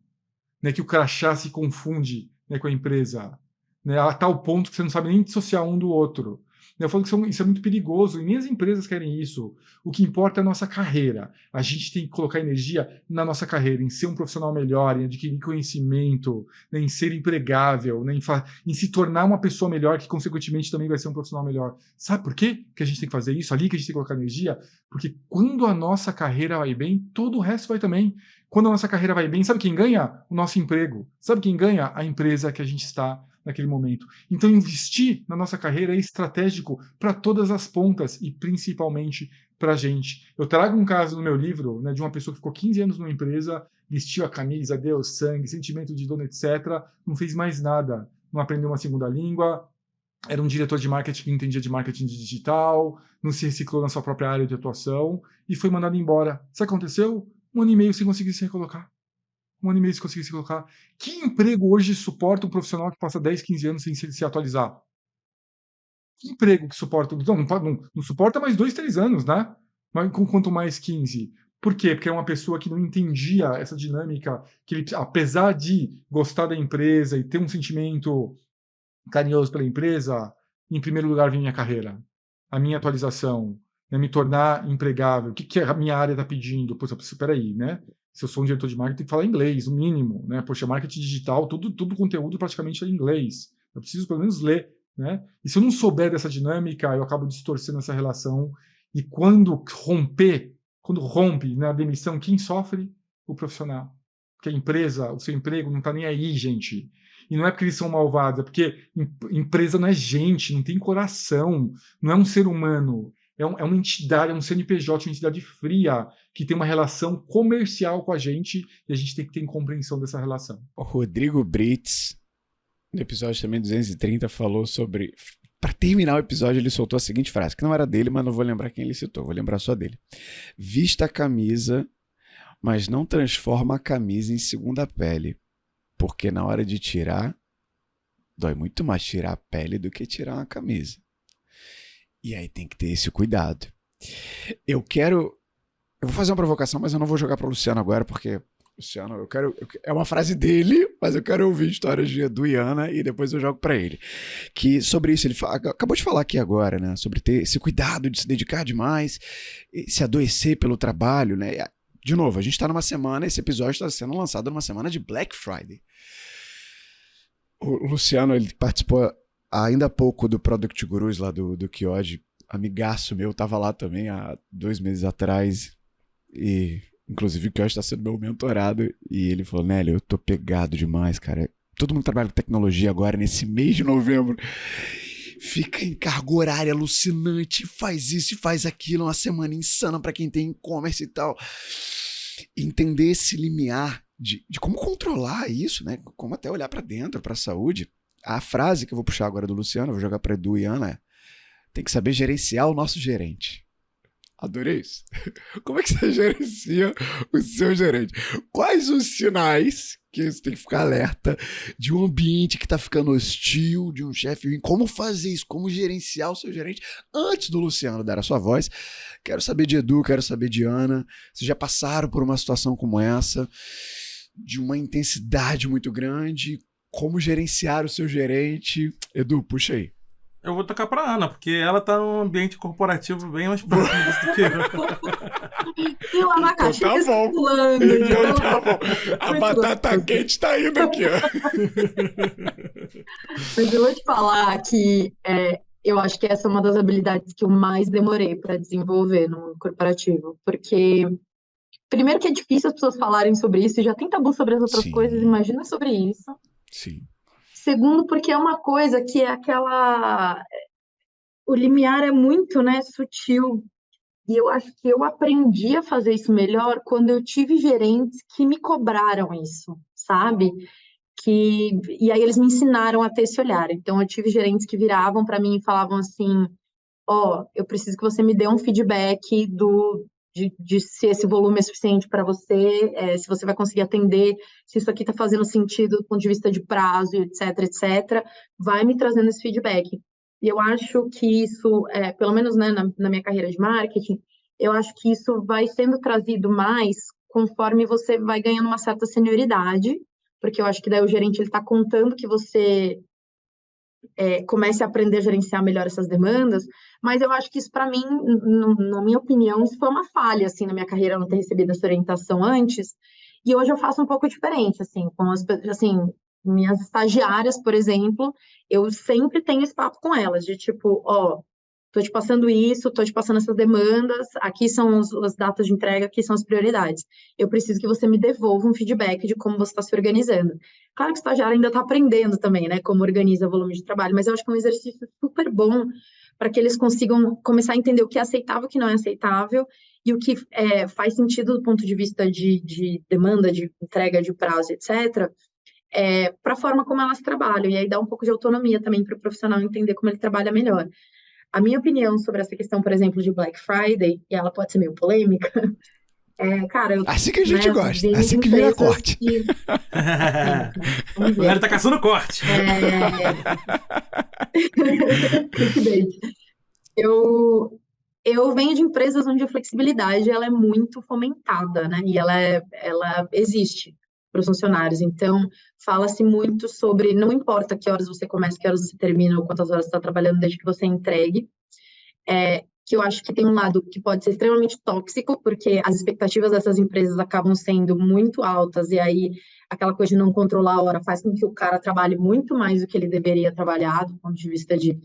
Né? Que o crachá se confunde, né, com a empresa. Né? A tal ponto que você não sabe nem dissociar um do outro. Eu falo que isso é muito perigoso e nem as empresas querem isso. O que importa é a nossa carreira. A gente tem que colocar energia na nossa carreira, em ser um profissional melhor, em adquirir conhecimento, né, em ser empregável, né, em se tornar uma pessoa melhor, que consequentemente também vai ser um profissional melhor. Sabe por quê que a gente tem que fazer isso? Ali que a gente tem que colocar energia? Porque quando a nossa carreira vai bem, todo o resto vai também. Quando a nossa carreira vai bem, sabe quem ganha? O nosso emprego. Sabe quem ganha? A empresa que a gente está naquele momento. Então, investir na nossa carreira é estratégico para todas as pontas e principalmente para a gente. Eu trago um caso no meu livro, né, de uma pessoa que ficou 15 anos numa empresa, vestiu a camisa, deu sangue, sentimento de dono, etc. Não fez mais nada. Não aprendeu uma segunda língua, era um diretor de marketing que entendia de marketing digital, não se reciclou na sua própria área de atuação e foi mandado embora. Sabe o que aconteceu? 1 ano e meio sem conseguir se recolocar. 1 ano e meio sem conseguir se colocar. Que emprego hoje suporta um profissional que passa 10, 15 anos sem se atualizar? Que emprego que suporta? Não suporta mais 2, 3 anos, né? Mas quanto mais 15. Por quê? Porque é uma pessoa que não entendia essa dinâmica, que ele, apesar de gostar da empresa e ter um sentimento carinhoso pela empresa, em primeiro lugar vem minha carreira, a minha atualização, né, me tornar empregável. O que a minha área está pedindo? Poxa, espera aí, né? Se eu sou um diretor de marketing, tem que falar inglês, o mínimo, né? Poxa, marketing digital, todo conteúdo praticamente é em inglês. Eu preciso pelo menos ler, né? E se eu não souber dessa dinâmica, eu acabo distorcendo essa relação. E quando rompe, né, a demissão, quem sofre? O profissional. Porque a empresa, o seu emprego não está nem aí, gente. E não é porque eles são malvados, é porque empresa não é gente, não tem coração, não é um ser humano. É uma entidade, é um CNPJ, uma entidade fria, que tem uma relação comercial com a gente, e a gente tem que ter compreensão dessa relação. O Rodrigo Brits, no episódio também 230, falou sobre... Para terminar o episódio, ele soltou a seguinte frase, que não era dele, mas não vou lembrar quem ele citou, vou lembrar só dele. Vista a camisa, mas não transforma a camisa em segunda pele, porque na hora de tirar, dói muito mais tirar a pele do que tirar uma camisa. E aí tem que ter esse cuidado. Eu quero Eu vou fazer uma provocação, mas eu não vou jogar para o Luciano agora, porque Luciano, é uma frase dele, mas eu quero ouvir histórias de Edu e Ana e depois eu jogo para ele. Que sobre isso, ele acabou de falar aqui agora, né? Sobre ter esse cuidado de se dedicar demais, se adoecer pelo trabalho, né? De novo, a gente está numa semana, esse episódio está sendo lançado numa semana de Black Friday. O Luciano, ele participou ainda há pouco do Product Gurus lá do Kiod, amigaço meu, tava lá também há 2 meses atrás, e inclusive o Kiod está sendo meu mentorado, e ele falou, Nélio, eu tô pegado demais, cara. Todo mundo trabalha com tecnologia agora, nesse mês de novembro, fica em carga horária alucinante, faz isso e faz aquilo, uma semana insana pra quem tem e-commerce e tal. Entender esse limiar de como controlar isso, né? Como até olhar pra dentro, pra saúde. A frase que eu vou puxar agora do Luciano, vou jogar pra Edu e Ana, é: tem que saber gerenciar o nosso gerente. Adorei isso. Como é que você gerencia o seu gerente? Quais os sinais que você tem que ficar alerta de um ambiente que está ficando hostil, de um chefe ruim? Como fazer isso? Como gerenciar o seu gerente? Antes do Luciano dar a sua voz, quero saber de Edu, quero saber de Ana. Vocês já passaram por uma situação como essa, de uma intensidade muito grande? Como gerenciar o seu gerente? Edu, puxa aí. Eu vou tocar pra Ana, porque ela tá num ambiente corporativo bem mais próximo disso do que eu. E o abacaxi Então tá bom. circulando. Então tá bom. A batata quente tá indo aqui, ó. Mas eu vou te falar que eu acho que essa é uma das habilidades que eu mais demorei para desenvolver no mundo corporativo. Porque, primeiro, que é difícil as pessoas falarem sobre isso, e já tem tabu sobre as outras Sim. coisas, imagina sobre isso. Sim. Segundo, porque é uma coisa que é o limiar é muito, né, sutil. E eu acho que eu aprendi a fazer isso melhor quando eu tive gerentes que me cobraram isso, sabe? E aí eles me ensinaram a ter esse olhar. Então, eu tive gerentes que viravam para mim e falavam assim: eu preciso que você me dê um feedback de se esse volume é suficiente para você, se você vai conseguir atender, se isso aqui está fazendo sentido do ponto de vista de prazo, etc, etc. Vai me trazendo esse feedback. E eu acho que isso, pelo menos, né, na minha carreira de marketing, eu acho que isso vai sendo trazido mais conforme você vai ganhando uma certa senioridade, porque eu acho que daí o gerente está contando que você comece a aprender a gerenciar melhor essas demandas, mas eu acho que isso, para mim, na minha opinião, isso foi uma falha, assim, na minha carreira, não ter recebido essa orientação antes, e hoje eu faço um pouco diferente, assim, assim, minhas estagiárias, por exemplo, eu sempre tenho esse papo com elas, de tipo, tô te passando isso, tô te passando essas demandas, aqui são as datas de entrega, aqui são as prioridades. Eu preciso que você me devolva um feedback de como você está se organizando. Claro que o estagiário ainda está aprendendo também, né, como organiza o volume de trabalho, mas eu acho que é um exercício super bom para que eles consigam começar a entender o que é aceitável, o que não é aceitável, e o que faz sentido do ponto de vista de demanda, de entrega, de prazo, etc., para a forma como elas trabalham, e aí dá um pouco de autonomia também para o profissional entender como ele trabalha melhor. A minha opinião sobre essa questão, por exemplo, de Black Friday, e ela pode ser meio polêmica, cara, assim que a gente gosta, vim de assim que vira empresas corte. O cara tá caçando corte. Clickbait. Eu venho de empresas onde a flexibilidade ela é muito fomentada, né? E ela existe para os funcionários. Então, fala-se muito sobre, não importa que horas você começa, que horas você termina, ou quantas horas você está trabalhando, desde que você entregue. Que eu acho que tem um lado que pode ser extremamente tóxico, porque as expectativas dessas empresas acabam sendo muito altas, e aí aquela coisa de não controlar a hora faz com que o cara trabalhe muito mais do que ele deveria trabalhar, do ponto de vista de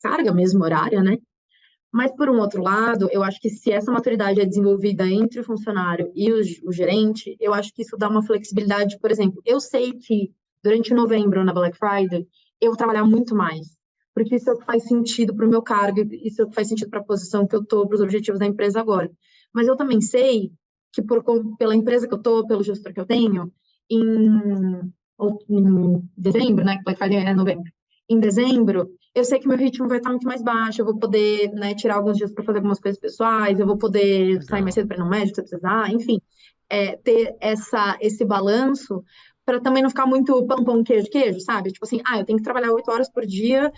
carga mesmo horária, né? Mas, por um outro lado, eu acho que se essa maturidade é desenvolvida entre o funcionário e o gerente, eu acho que isso dá uma flexibilidade. Por exemplo, eu sei que durante novembro, na Black Friday, eu vou trabalhar muito mais, porque isso é o que faz sentido para o meu cargo, isso é o que faz sentido para a posição que eu estou, para os objetivos da empresa agora. Mas eu também sei que pela empresa que eu estou, pelo gestor que eu tenho, em dezembro, né, que Black Friday é novembro, em dezembro, eu sei que meu ritmo vai estar muito mais baixo, eu vou poder, né, tirar alguns dias para fazer algumas coisas pessoais, eu vou poder sair mais cedo para ir no médico se eu precisar, enfim, ter esse balanço para também não ficar muito pão, pão, queijo, queijo, sabe? Tipo assim, eu tenho que trabalhar 8 horas por dia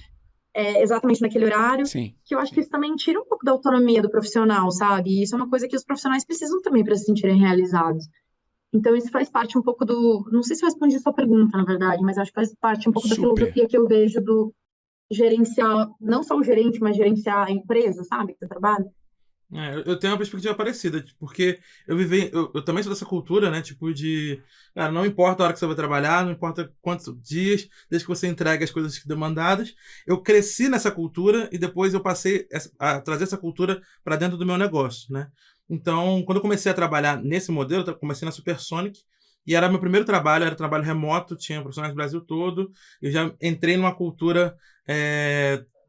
exatamente naquele horário, Sim. que eu acho que isso também tira um pouco da autonomia do profissional, sabe? E isso é uma coisa que os profissionais precisam também para se sentirem realizados. Então, isso faz parte um pouco do. Não sei se eu respondi a sua pergunta, na verdade, mas acho que faz parte um pouco da Super. filosofia que eu vejo do gerenciar, não só o gerente, mas gerenciar a empresa, sabe? Que você trabalha. Eu tenho uma perspectiva parecida, tipo, porque eu também sou dessa cultura, né? Tipo, cara, não importa a hora que você vai trabalhar, não importa quantos dias, desde que você entregue as coisas demandadas. Eu cresci nessa cultura e depois eu passei a trazer essa cultura para dentro do meu negócio, né? Então, quando eu comecei a trabalhar nesse modelo, eu comecei na Supersonic. E era meu primeiro trabalho, era trabalho remoto, tinha profissionais do Brasil todo. Eu já entrei numa cultura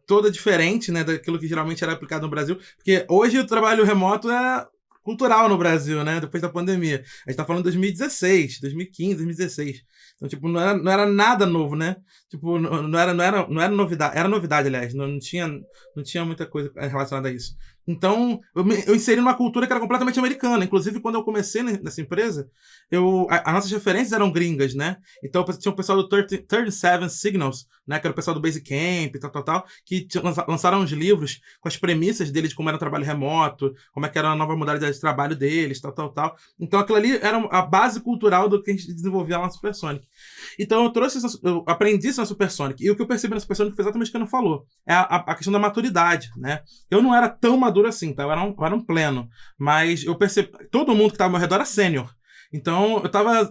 toda diferente, né, daquilo que geralmente era aplicado no Brasil, porque hoje o trabalho remoto é cultural no Brasil, né, depois da pandemia. A gente tá falando de 2016, 2015, 2016. Então, tipo, não era nada novo, né? Tipo, não era novidade, era novidade, aliás, não tinha muita coisa relacionada a isso. Então, eu inseri numa cultura que era completamente americana. Inclusive, quando eu comecei nessa empresa, as nossas referências eram gringas, né? Então, tinha o pessoal do 37 Signals, né? Que era o pessoal do Basecamp, tal, que lançaram uns livros com as premissas deles de como era o trabalho remoto, como é que era a nova modalidade de trabalho deles, tal. Então, aquilo ali era a base cultural do que a gente desenvolvia lá na Supersonic. Então, eu aprendi isso na Supersonic. E o que eu percebi na Supersonic foi exatamente o que a Ana falou. É a questão da maturidade, né? Eu não era tão maduro assim, tá? Eu era um pleno. Mas eu percebi. Todo mundo que estava ao meu redor era sênior. Então,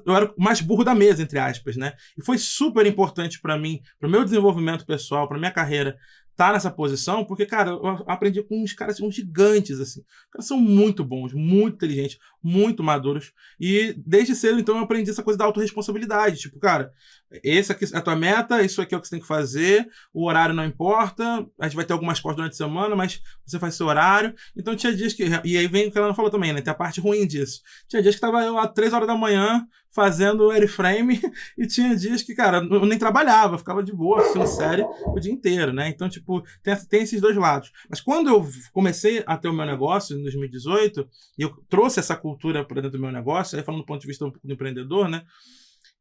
eu era o mais burro da mesa, entre aspas, né? E foi super importante para mim, pro meu desenvolvimento pessoal, pra minha carreira, estar nessa posição, porque, cara, eu aprendi com uns caras, uns gigantes, assim. Os caras são muito bons, muito inteligentes, muito maduros. E desde cedo, então, eu aprendi essa coisa da autorresponsabilidade. Tipo, cara, esse aqui é a tua meta, isso aqui é o que você tem que fazer, o horário não importa, a gente vai ter algumas coisas durante a semana, mas você faz seu horário. Então tinha dias que. E aí vem o que ela falou também, né? Tem a parte ruim disso. Tinha dias que tava eu às 3 horas da manhã fazendo airframe e tinha dias que, cara, eu nem trabalhava, ficava de boa assistindo série o dia inteiro, né? Então, tipo, tem esses dois lados. Mas quando eu comecei a ter o meu negócio em 2018, e eu trouxe essa cultura para dentro do meu negócio, aí falando do ponto de vista um pouco do empreendedor, né?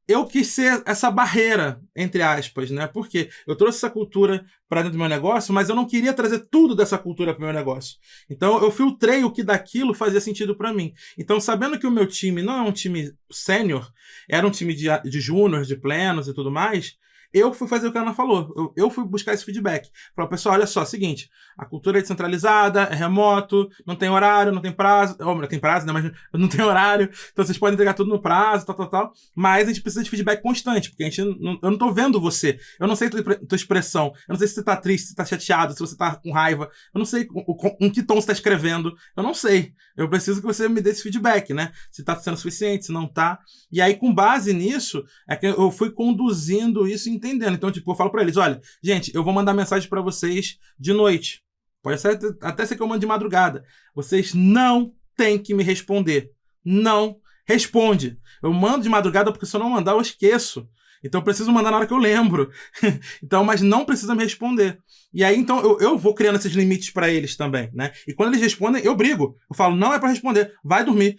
Eu quis ser essa barreira, entre aspas, né? Porque eu trouxe essa cultura para dentro do meu negócio, mas eu não queria trazer tudo dessa cultura para o meu negócio. Então eu filtrei o que daquilo fazia sentido para mim. Então, sabendo que o meu time não é um time sênior, era um time de júnior, de plenos e tudo mais, eu fui fazer o que a Ana falou. Eu fui buscar esse feedback. Falei, pessoal, olha só, seguinte, a cultura é descentralizada, é remoto, não tem horário, não tem prazo. Tem prazo, né? Mas não tem horário. Então vocês podem entregar tudo no prazo, tal. Mas a gente precisa de feedback constante, porque eu não tô vendo você. Eu não sei tua expressão. Eu não sei se você tá triste, se tá chateado, se você tá com raiva. Eu não sei em que tom você tá escrevendo. Eu não sei. Eu preciso que você me dê esse feedback, né? Se tá sendo suficiente, se não tá. E aí, com base nisso, é que eu fui conduzindo isso e entendendo. Então, tipo, eu falo pra eles, olha, gente, eu vou mandar mensagem pra vocês de noite. Pode ser, até ser que eu mande de madrugada. Vocês não têm que me responder. Não responde. Eu mando de madrugada porque se eu não mandar, eu esqueço. Então eu preciso mandar na hora que eu lembro. Então, mas não precisa me responder. E aí, então, eu vou criando esses limites para eles também, né? E quando eles respondem, eu brigo. Eu falo, não é para responder, vai dormir.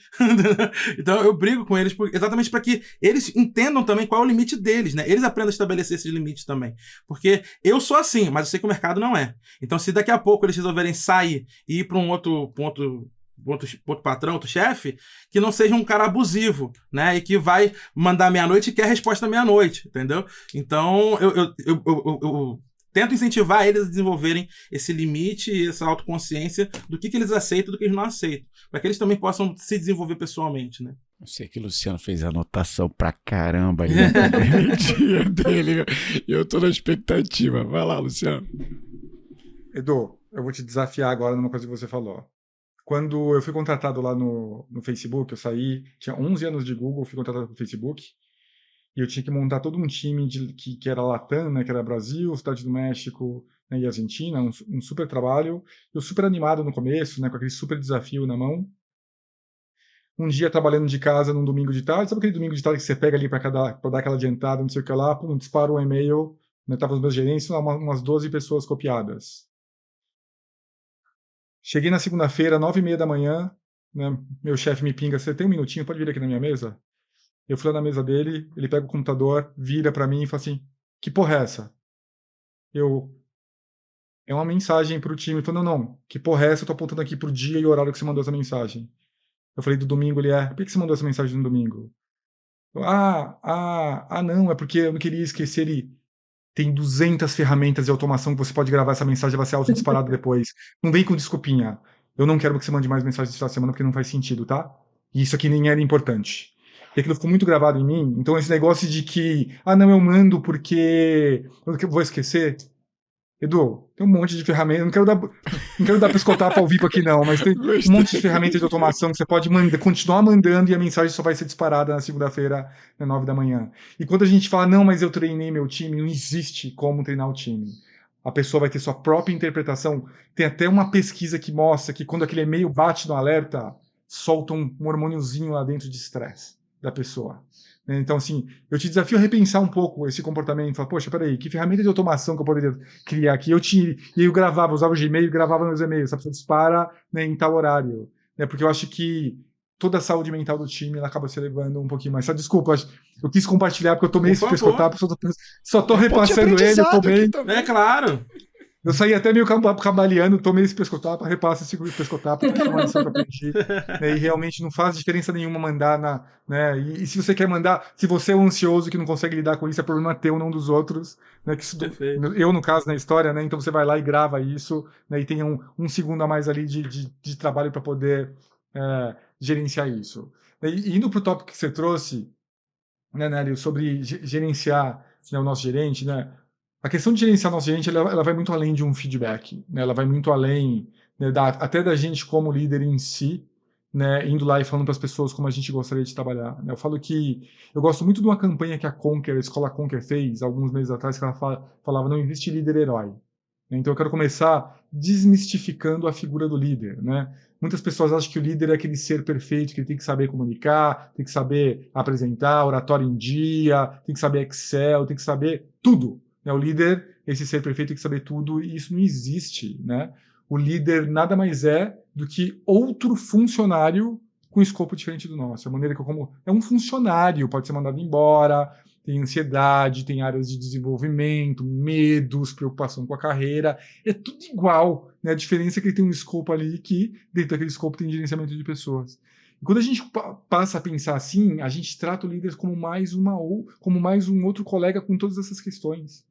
Então, eu brigo com eles exatamente para que eles entendam também qual é o limite deles, né? Eles aprendam a estabelecer esses limites também. Porque eu sou assim, mas eu sei que o mercado não é. Então, se daqui a pouco eles resolverem sair e ir para um outro patrão, outro chefe, que não seja um cara abusivo, né? E que vai mandar meia-noite e quer resposta meia-noite, entendeu? Então, eu tento incentivar eles a desenvolverem esse limite e essa autoconsciência do que eles aceitam e do que eles não aceitam, para que eles também possam se desenvolver pessoalmente, né? Eu sei que o Luciano fez anotação pra caramba ali no primeiro dia dele. E eu tô na expectativa. Vai lá, Luciano. Edu, eu vou te desafiar agora numa coisa que você falou. Quando eu fui contratado lá no Facebook, eu saí, tinha 11 anos de Google, fui contratado pelo Facebook, e eu tinha que montar todo um time que era Latam, né, que era Brasil, Cidade do México, né, e Argentina, um super trabalho. Eu super animado no começo, né, com aquele super desafio na mão. Um dia trabalhando de casa num domingo de tarde, sabe aquele domingo de tarde que você pega ali para dar aquela adiantada, não sei o que lá, pum, dispara um e-mail, né, tava os meus gerentes, umas 12 pessoas copiadas. Cheguei na segunda-feira, 9h30 da manhã, né, meu chefe me pinga, você tem um minutinho, pode vir aqui na minha mesa? Eu fui lá na mesa dele, ele pega o computador, vira pra mim e fala assim, que porra é essa? Eu, é uma mensagem para o time, falando, não, que porra é essa? Eu tô apontando aqui pro dia e o horário que você mandou essa mensagem. Eu falei do domingo, por que você mandou essa mensagem no domingo? Não, é porque eu não queria esquecer. Ele tem 200 ferramentas de automação que você pode gravar essa mensagem e vai ser auto-disparado depois. Não vem com desculpinha. Eu não quero que você mande mais mensagens essa semana porque não faz sentido, tá? E isso aqui nem era importante. E aquilo ficou muito gravado em mim. Então esse negócio de que, não, eu mando porque eu vou esquecer. Edu, tem um monte de ferramentas. Não quero dar pescotapa ao vivo aqui, não, mas tem um monte de ferramentas de automação que você pode continuar mandando e a mensagem só vai ser disparada na segunda-feira, às 9 da manhã. E quando a gente fala, não, mas eu treinei meu time, não existe como treinar o time. A pessoa vai ter sua própria interpretação. Tem até uma pesquisa que mostra que quando aquele e-mail bate no alerta, solta um hormôniozinho lá dentro de estresse da pessoa. Então, assim, eu te desafio a repensar um pouco esse comportamento. Falar, poxa, peraí, que ferramenta de automação que eu poderia criar aqui? E aí eu gravava, usava o Gmail e gravava meus e-mails. Essa pessoa dispara, né, em tal horário. Porque eu acho que toda a saúde mental do time ela acaba se elevando um pouquinho mais. Só desculpa, eu quis compartilhar porque eu tomei esse pescotapo, só tô repassando ele, eu tomei. É claro. Eu saí até meio cambaleando, tomei esse pescotapo, repasso esse pescotapo, porque é uma lição que eu aprendi. Né, e realmente não faz diferença nenhuma mandar né? E se você quer mandar, se você é um ansioso que não consegue lidar com isso, é problema teu, não dos outros. Né, eu, no caso, na história, né? Então você vai lá e grava isso, né, e tem um segundo a mais ali de trabalho para poder gerenciar isso. E indo para o tópico que você trouxe, né, Nélio, sobre gerenciar, né, o nosso gerente, né? A questão de gerenciar nosso gerente, ela vai muito além de um feedback, né? Ela vai muito além, né, até da gente como líder em si, né, indo lá e falando para as pessoas como a gente gostaria de trabalhar. Né? Eu falo que eu gosto muito de uma campanha que a Escola Conquer fez, alguns meses atrás, que ela falava não existe líder herói. Então eu quero começar desmistificando a figura do líder, né? Muitas pessoas acham que o líder é aquele ser perfeito, que ele tem que saber comunicar, tem que saber apresentar, oratório em dia, tem que saber Excel, tem que saber tudo. O líder, esse ser perfeito, tem que saber tudo, e isso não existe, né? O líder nada mais é do que outro funcionário com escopo diferente do nosso. A maneira que é um funcionário, pode ser mandado embora, tem ansiedade, tem áreas de desenvolvimento, medos, preocupação com a carreira, é tudo igual, né? A diferença é que ele tem um escopo ali que, dentro daquele escopo, tem gerenciamento de pessoas. E quando a gente passa a pensar assim, a gente trata o líder como mais um outro colega com todas essas questões.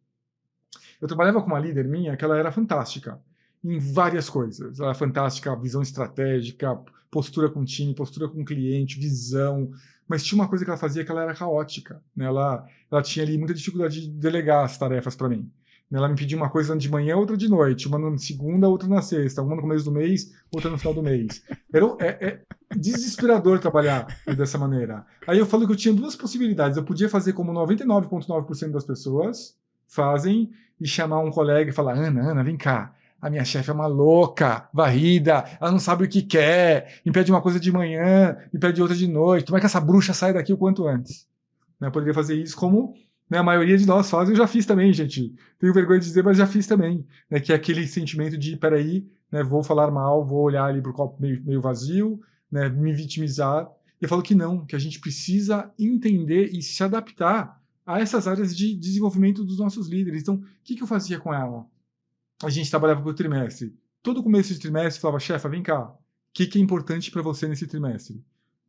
Eu trabalhava com uma líder minha que ela era fantástica em várias coisas. Ela era fantástica, visão estratégica, postura com o time, postura com o cliente, visão. Mas tinha uma coisa que ela fazia que ela era caótica. Né? Ela tinha ali muita dificuldade de delegar as tarefas para mim. Ela me pedia uma coisa de manhã, outra de noite, uma na segunda, outra na sexta, uma no começo do mês, outra no final do mês. É desesperador trabalhar dessa maneira. Aí eu falo que eu tinha duas possibilidades. Eu podia fazer como 99,9% das pessoas fazem e chamar um colega e falar, Ana, vem cá, a minha chefe é uma louca, varrida, ela não sabe o que quer, me pede uma coisa de manhã, me pede outra de noite, como é que essa bruxa sai daqui o quanto antes? Eu poderia fazer isso como, né, a maioria de nós faz, eu já fiz também, gente, tenho vergonha de dizer, mas já fiz também, né, que é aquele sentimento de, peraí, né, vou falar mal, vou olhar ali pro copo meio vazio, né, me vitimizar, e eu falo que não, que a gente precisa entender e se adaptar a essas áreas de desenvolvimento dos nossos líderes. Então, o que eu fazia com ela? A gente trabalhava por trimestre. Todo começo de trimestre, falava, chefa, vem cá, o que é importante para você nesse trimestre?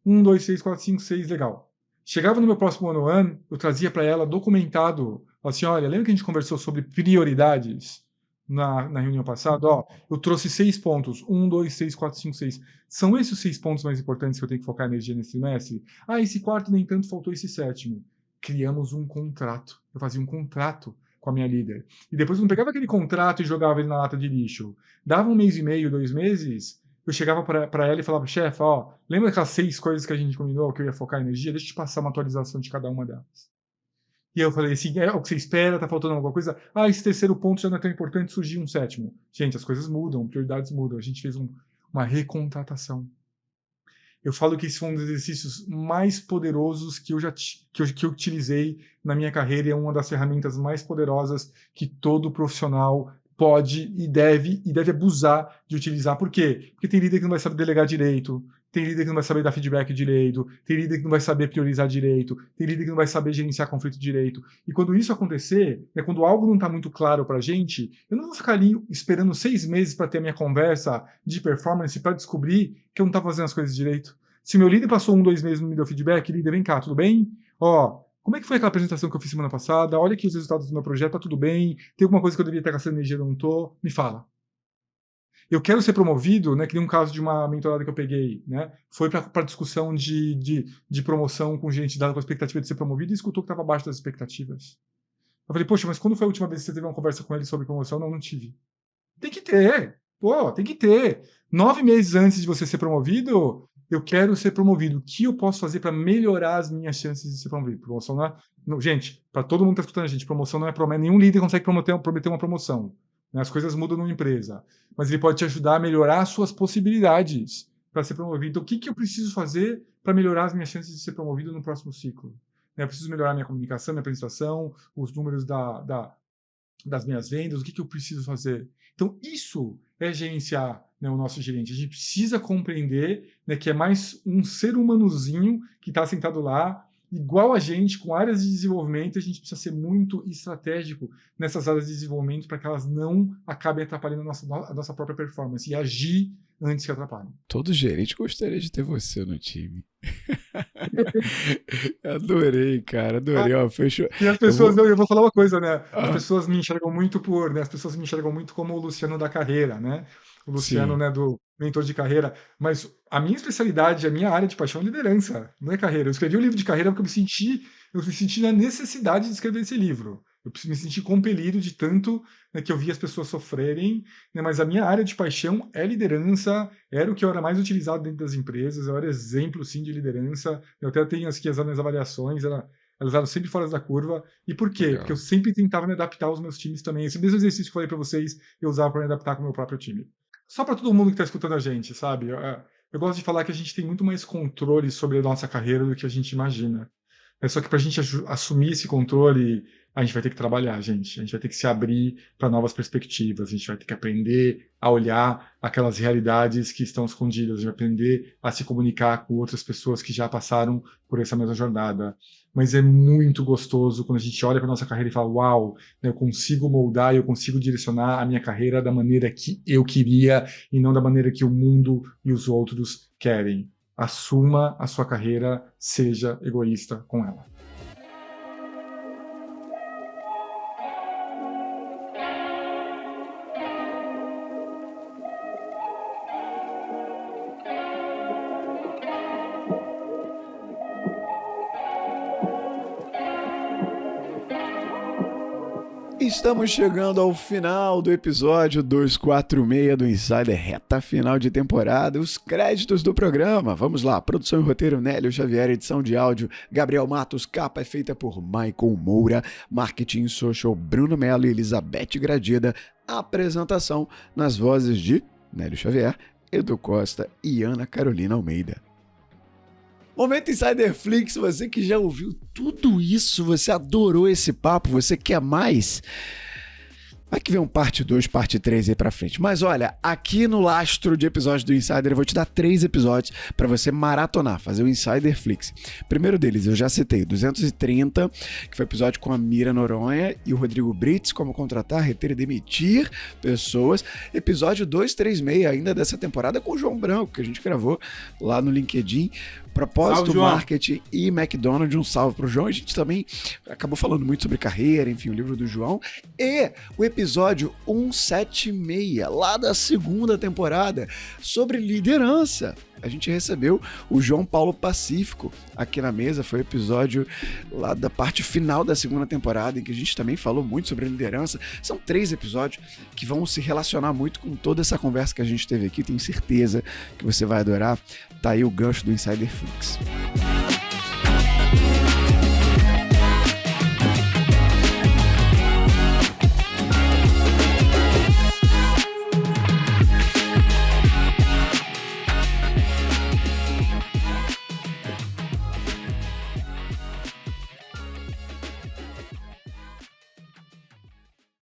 1, 2, 3, 4, 5, 6, legal. Chegava no meu próximo ano, eu trazia para ela documentado, assim, olha, lembra que a gente conversou sobre prioridades na reunião passada? Ó, eu trouxe 6 pontos, 1, 2, 3, 4, 5, 6. São esses os 6 pontos mais importantes que eu tenho que focar energia nesse trimestre? Esse quarto nem tanto, faltou esse sétimo. Criamos um contrato. Eu fazia um contrato com a minha líder. E depois eu não pegava aquele contrato e jogava ele na lata de lixo. Dava 1 mês e meio, 2 meses, eu chegava para ela e falava, chefe, lembra aquelas 6 coisas que a gente combinou que eu ia focar energia? Deixa eu te passar uma atualização de cada uma delas. E eu falei assim, é o que você espera, tá faltando alguma coisa? Esse terceiro ponto já não é tão importante, surgiu um sétimo. Gente, as coisas mudam, prioridades mudam. A gente fez uma recontratação. Eu falo que esse foi um dos exercícios mais poderosos que eu utilizei na minha carreira e é uma das ferramentas mais poderosas que todo profissional pode e deve abusar de utilizar. Por quê? Porque tem líder que não vai saber delegar direito, tem líder que não vai saber dar feedback direito, tem líder que não vai saber priorizar direito, tem líder que não vai saber gerenciar conflito direito. E quando isso acontecer, quando algo não está muito claro para a gente, eu não vou ficar ali esperando 6 meses para ter a minha conversa de performance para descobrir que eu não estava fazendo as coisas direito. Se o meu líder passou 1, 2 meses e não me deu feedback, líder, vem cá, tudo bem? Como é que foi aquela apresentação que eu fiz semana passada? Olha aqui os resultados do meu projeto, tá tudo bem? Tem alguma coisa que eu deveria estar gastando energia e não tô? Me fala. Eu quero ser promovido, que nem um caso de uma mentorada que eu peguei, foi para discussão de promoção com o gerente de dados com a expectativa de ser promovido e escutou que estava abaixo das expectativas. Eu falei, poxa, mas quando foi a última vez que você teve uma conversa com ele sobre promoção? Não tive. Tem que ter. Tem que ter. 9 meses antes de você ser promovido, eu quero ser promovido. O que eu posso fazer para melhorar as minhas chances de ser promovido? Promoção não é... Não, gente, para todo mundo que está escutando a gente, promoção não é promessa. Nenhum líder consegue prometer uma promoção. As coisas mudam numa empresa. Mas ele pode te ajudar a melhorar as suas possibilidades para ser promovido. Então, o que eu preciso fazer para melhorar as minhas chances de ser promovido no próximo ciclo? Eu preciso melhorar minha comunicação, minha apresentação, os números das minhas vendas, o que eu preciso fazer? Então, isso é gerenciar o nosso gerente. A gente precisa compreender que é mais um ser humanozinho que está sentado lá, igual a gente, com áreas de desenvolvimento, a gente precisa ser muito estratégico nessas áreas de desenvolvimento para que elas não acabem atrapalhando a nossa própria performance e agir antes que atrapalhem. Todo gerente gostaria de ter você no time. Adorei, cara, adorei. Fechou. E as pessoas, eu vou falar uma coisa, as pessoas me enxergam muito as pessoas me enxergam muito como o Luciano da carreira, O Luciano, do mentor de carreira. Mas a minha especialidade, a minha área de paixão é liderança, não é carreira. Eu escrevi um livro de carreira porque eu me senti na necessidade de escrever esse livro. Eu me senti compelido de tanto que eu vi as pessoas sofrerem, mas a minha área de paixão é liderança, era o que eu era mais utilizado dentro das empresas, eu era exemplo, sim, de liderança. Eu até tenho aqui as minhas avaliações, elas eram sempre fora da curva. E por quê? Legal. Porque eu sempre tentava me adaptar aos meus times também. Esse mesmo exercício que eu falei para vocês, eu usava para me adaptar com o meu próprio time. Só para todo mundo que está escutando a gente, sabe? Eu gosto de falar que a gente tem muito mais controle sobre a nossa carreira do que a gente imagina. Só que para a gente assumir esse controle, a gente vai ter que trabalhar, gente. A gente vai ter que se abrir para novas perspectivas. A gente vai ter que aprender a olhar aquelas realidades que estão escondidas. A gente vai aprender a se comunicar com outras pessoas que já passaram por essa mesma jornada. Mas é muito gostoso quando a gente olha para a nossa carreira e fala, uau, eu consigo moldar, eu consigo direcionar a minha carreira da maneira que eu queria e não da maneira que o mundo e os outros querem. Assuma a sua carreira, seja egoísta com ela. Estamos chegando ao final do episódio 246 do Insider, reta final de temporada, os créditos do programa. Vamos lá, produção e roteiro Nélio Xavier, edição de áudio Gabriel Matos, capa é feita por Michael Moura, marketing e social Bruno Melo e Elizabeth Gradida, apresentação nas vozes de Nélio Xavier, Edu Costa e Ana Carolina Almeida. Momento Insiderflix, você que já ouviu tudo isso, você adorou esse papo, você quer mais? Vai que vem um parte 2, parte 3 aí pra frente. Mas olha, aqui no lastro de episódios do Insider, eu vou te dar 3 episódios pra você maratonar, fazer o Insiderflix. Primeiro deles, eu já citei, 230, que foi o episódio com a Mira Noronha e o Rodrigo Brits, como contratar, reter e demitir pessoas. Episódio 236, ainda dessa temporada, com o João Branco, que a gente gravou lá no LinkedIn. Propósito, salve, marketing e McDonald's, um salve pro João. A gente também acabou falando muito sobre carreira, enfim, o livro do João. E o episódio 176, lá da segunda temporada, sobre liderança. A gente recebeu o João Paulo Pacífico aqui na mesa, foi o episódio lá da parte final da segunda temporada, em que a gente também falou muito sobre liderança. São 3 episódios que vão se relacionar muito com toda essa conversa que a gente teve aqui, tenho certeza que você vai adorar. Tá aí o gancho do Insiderflix.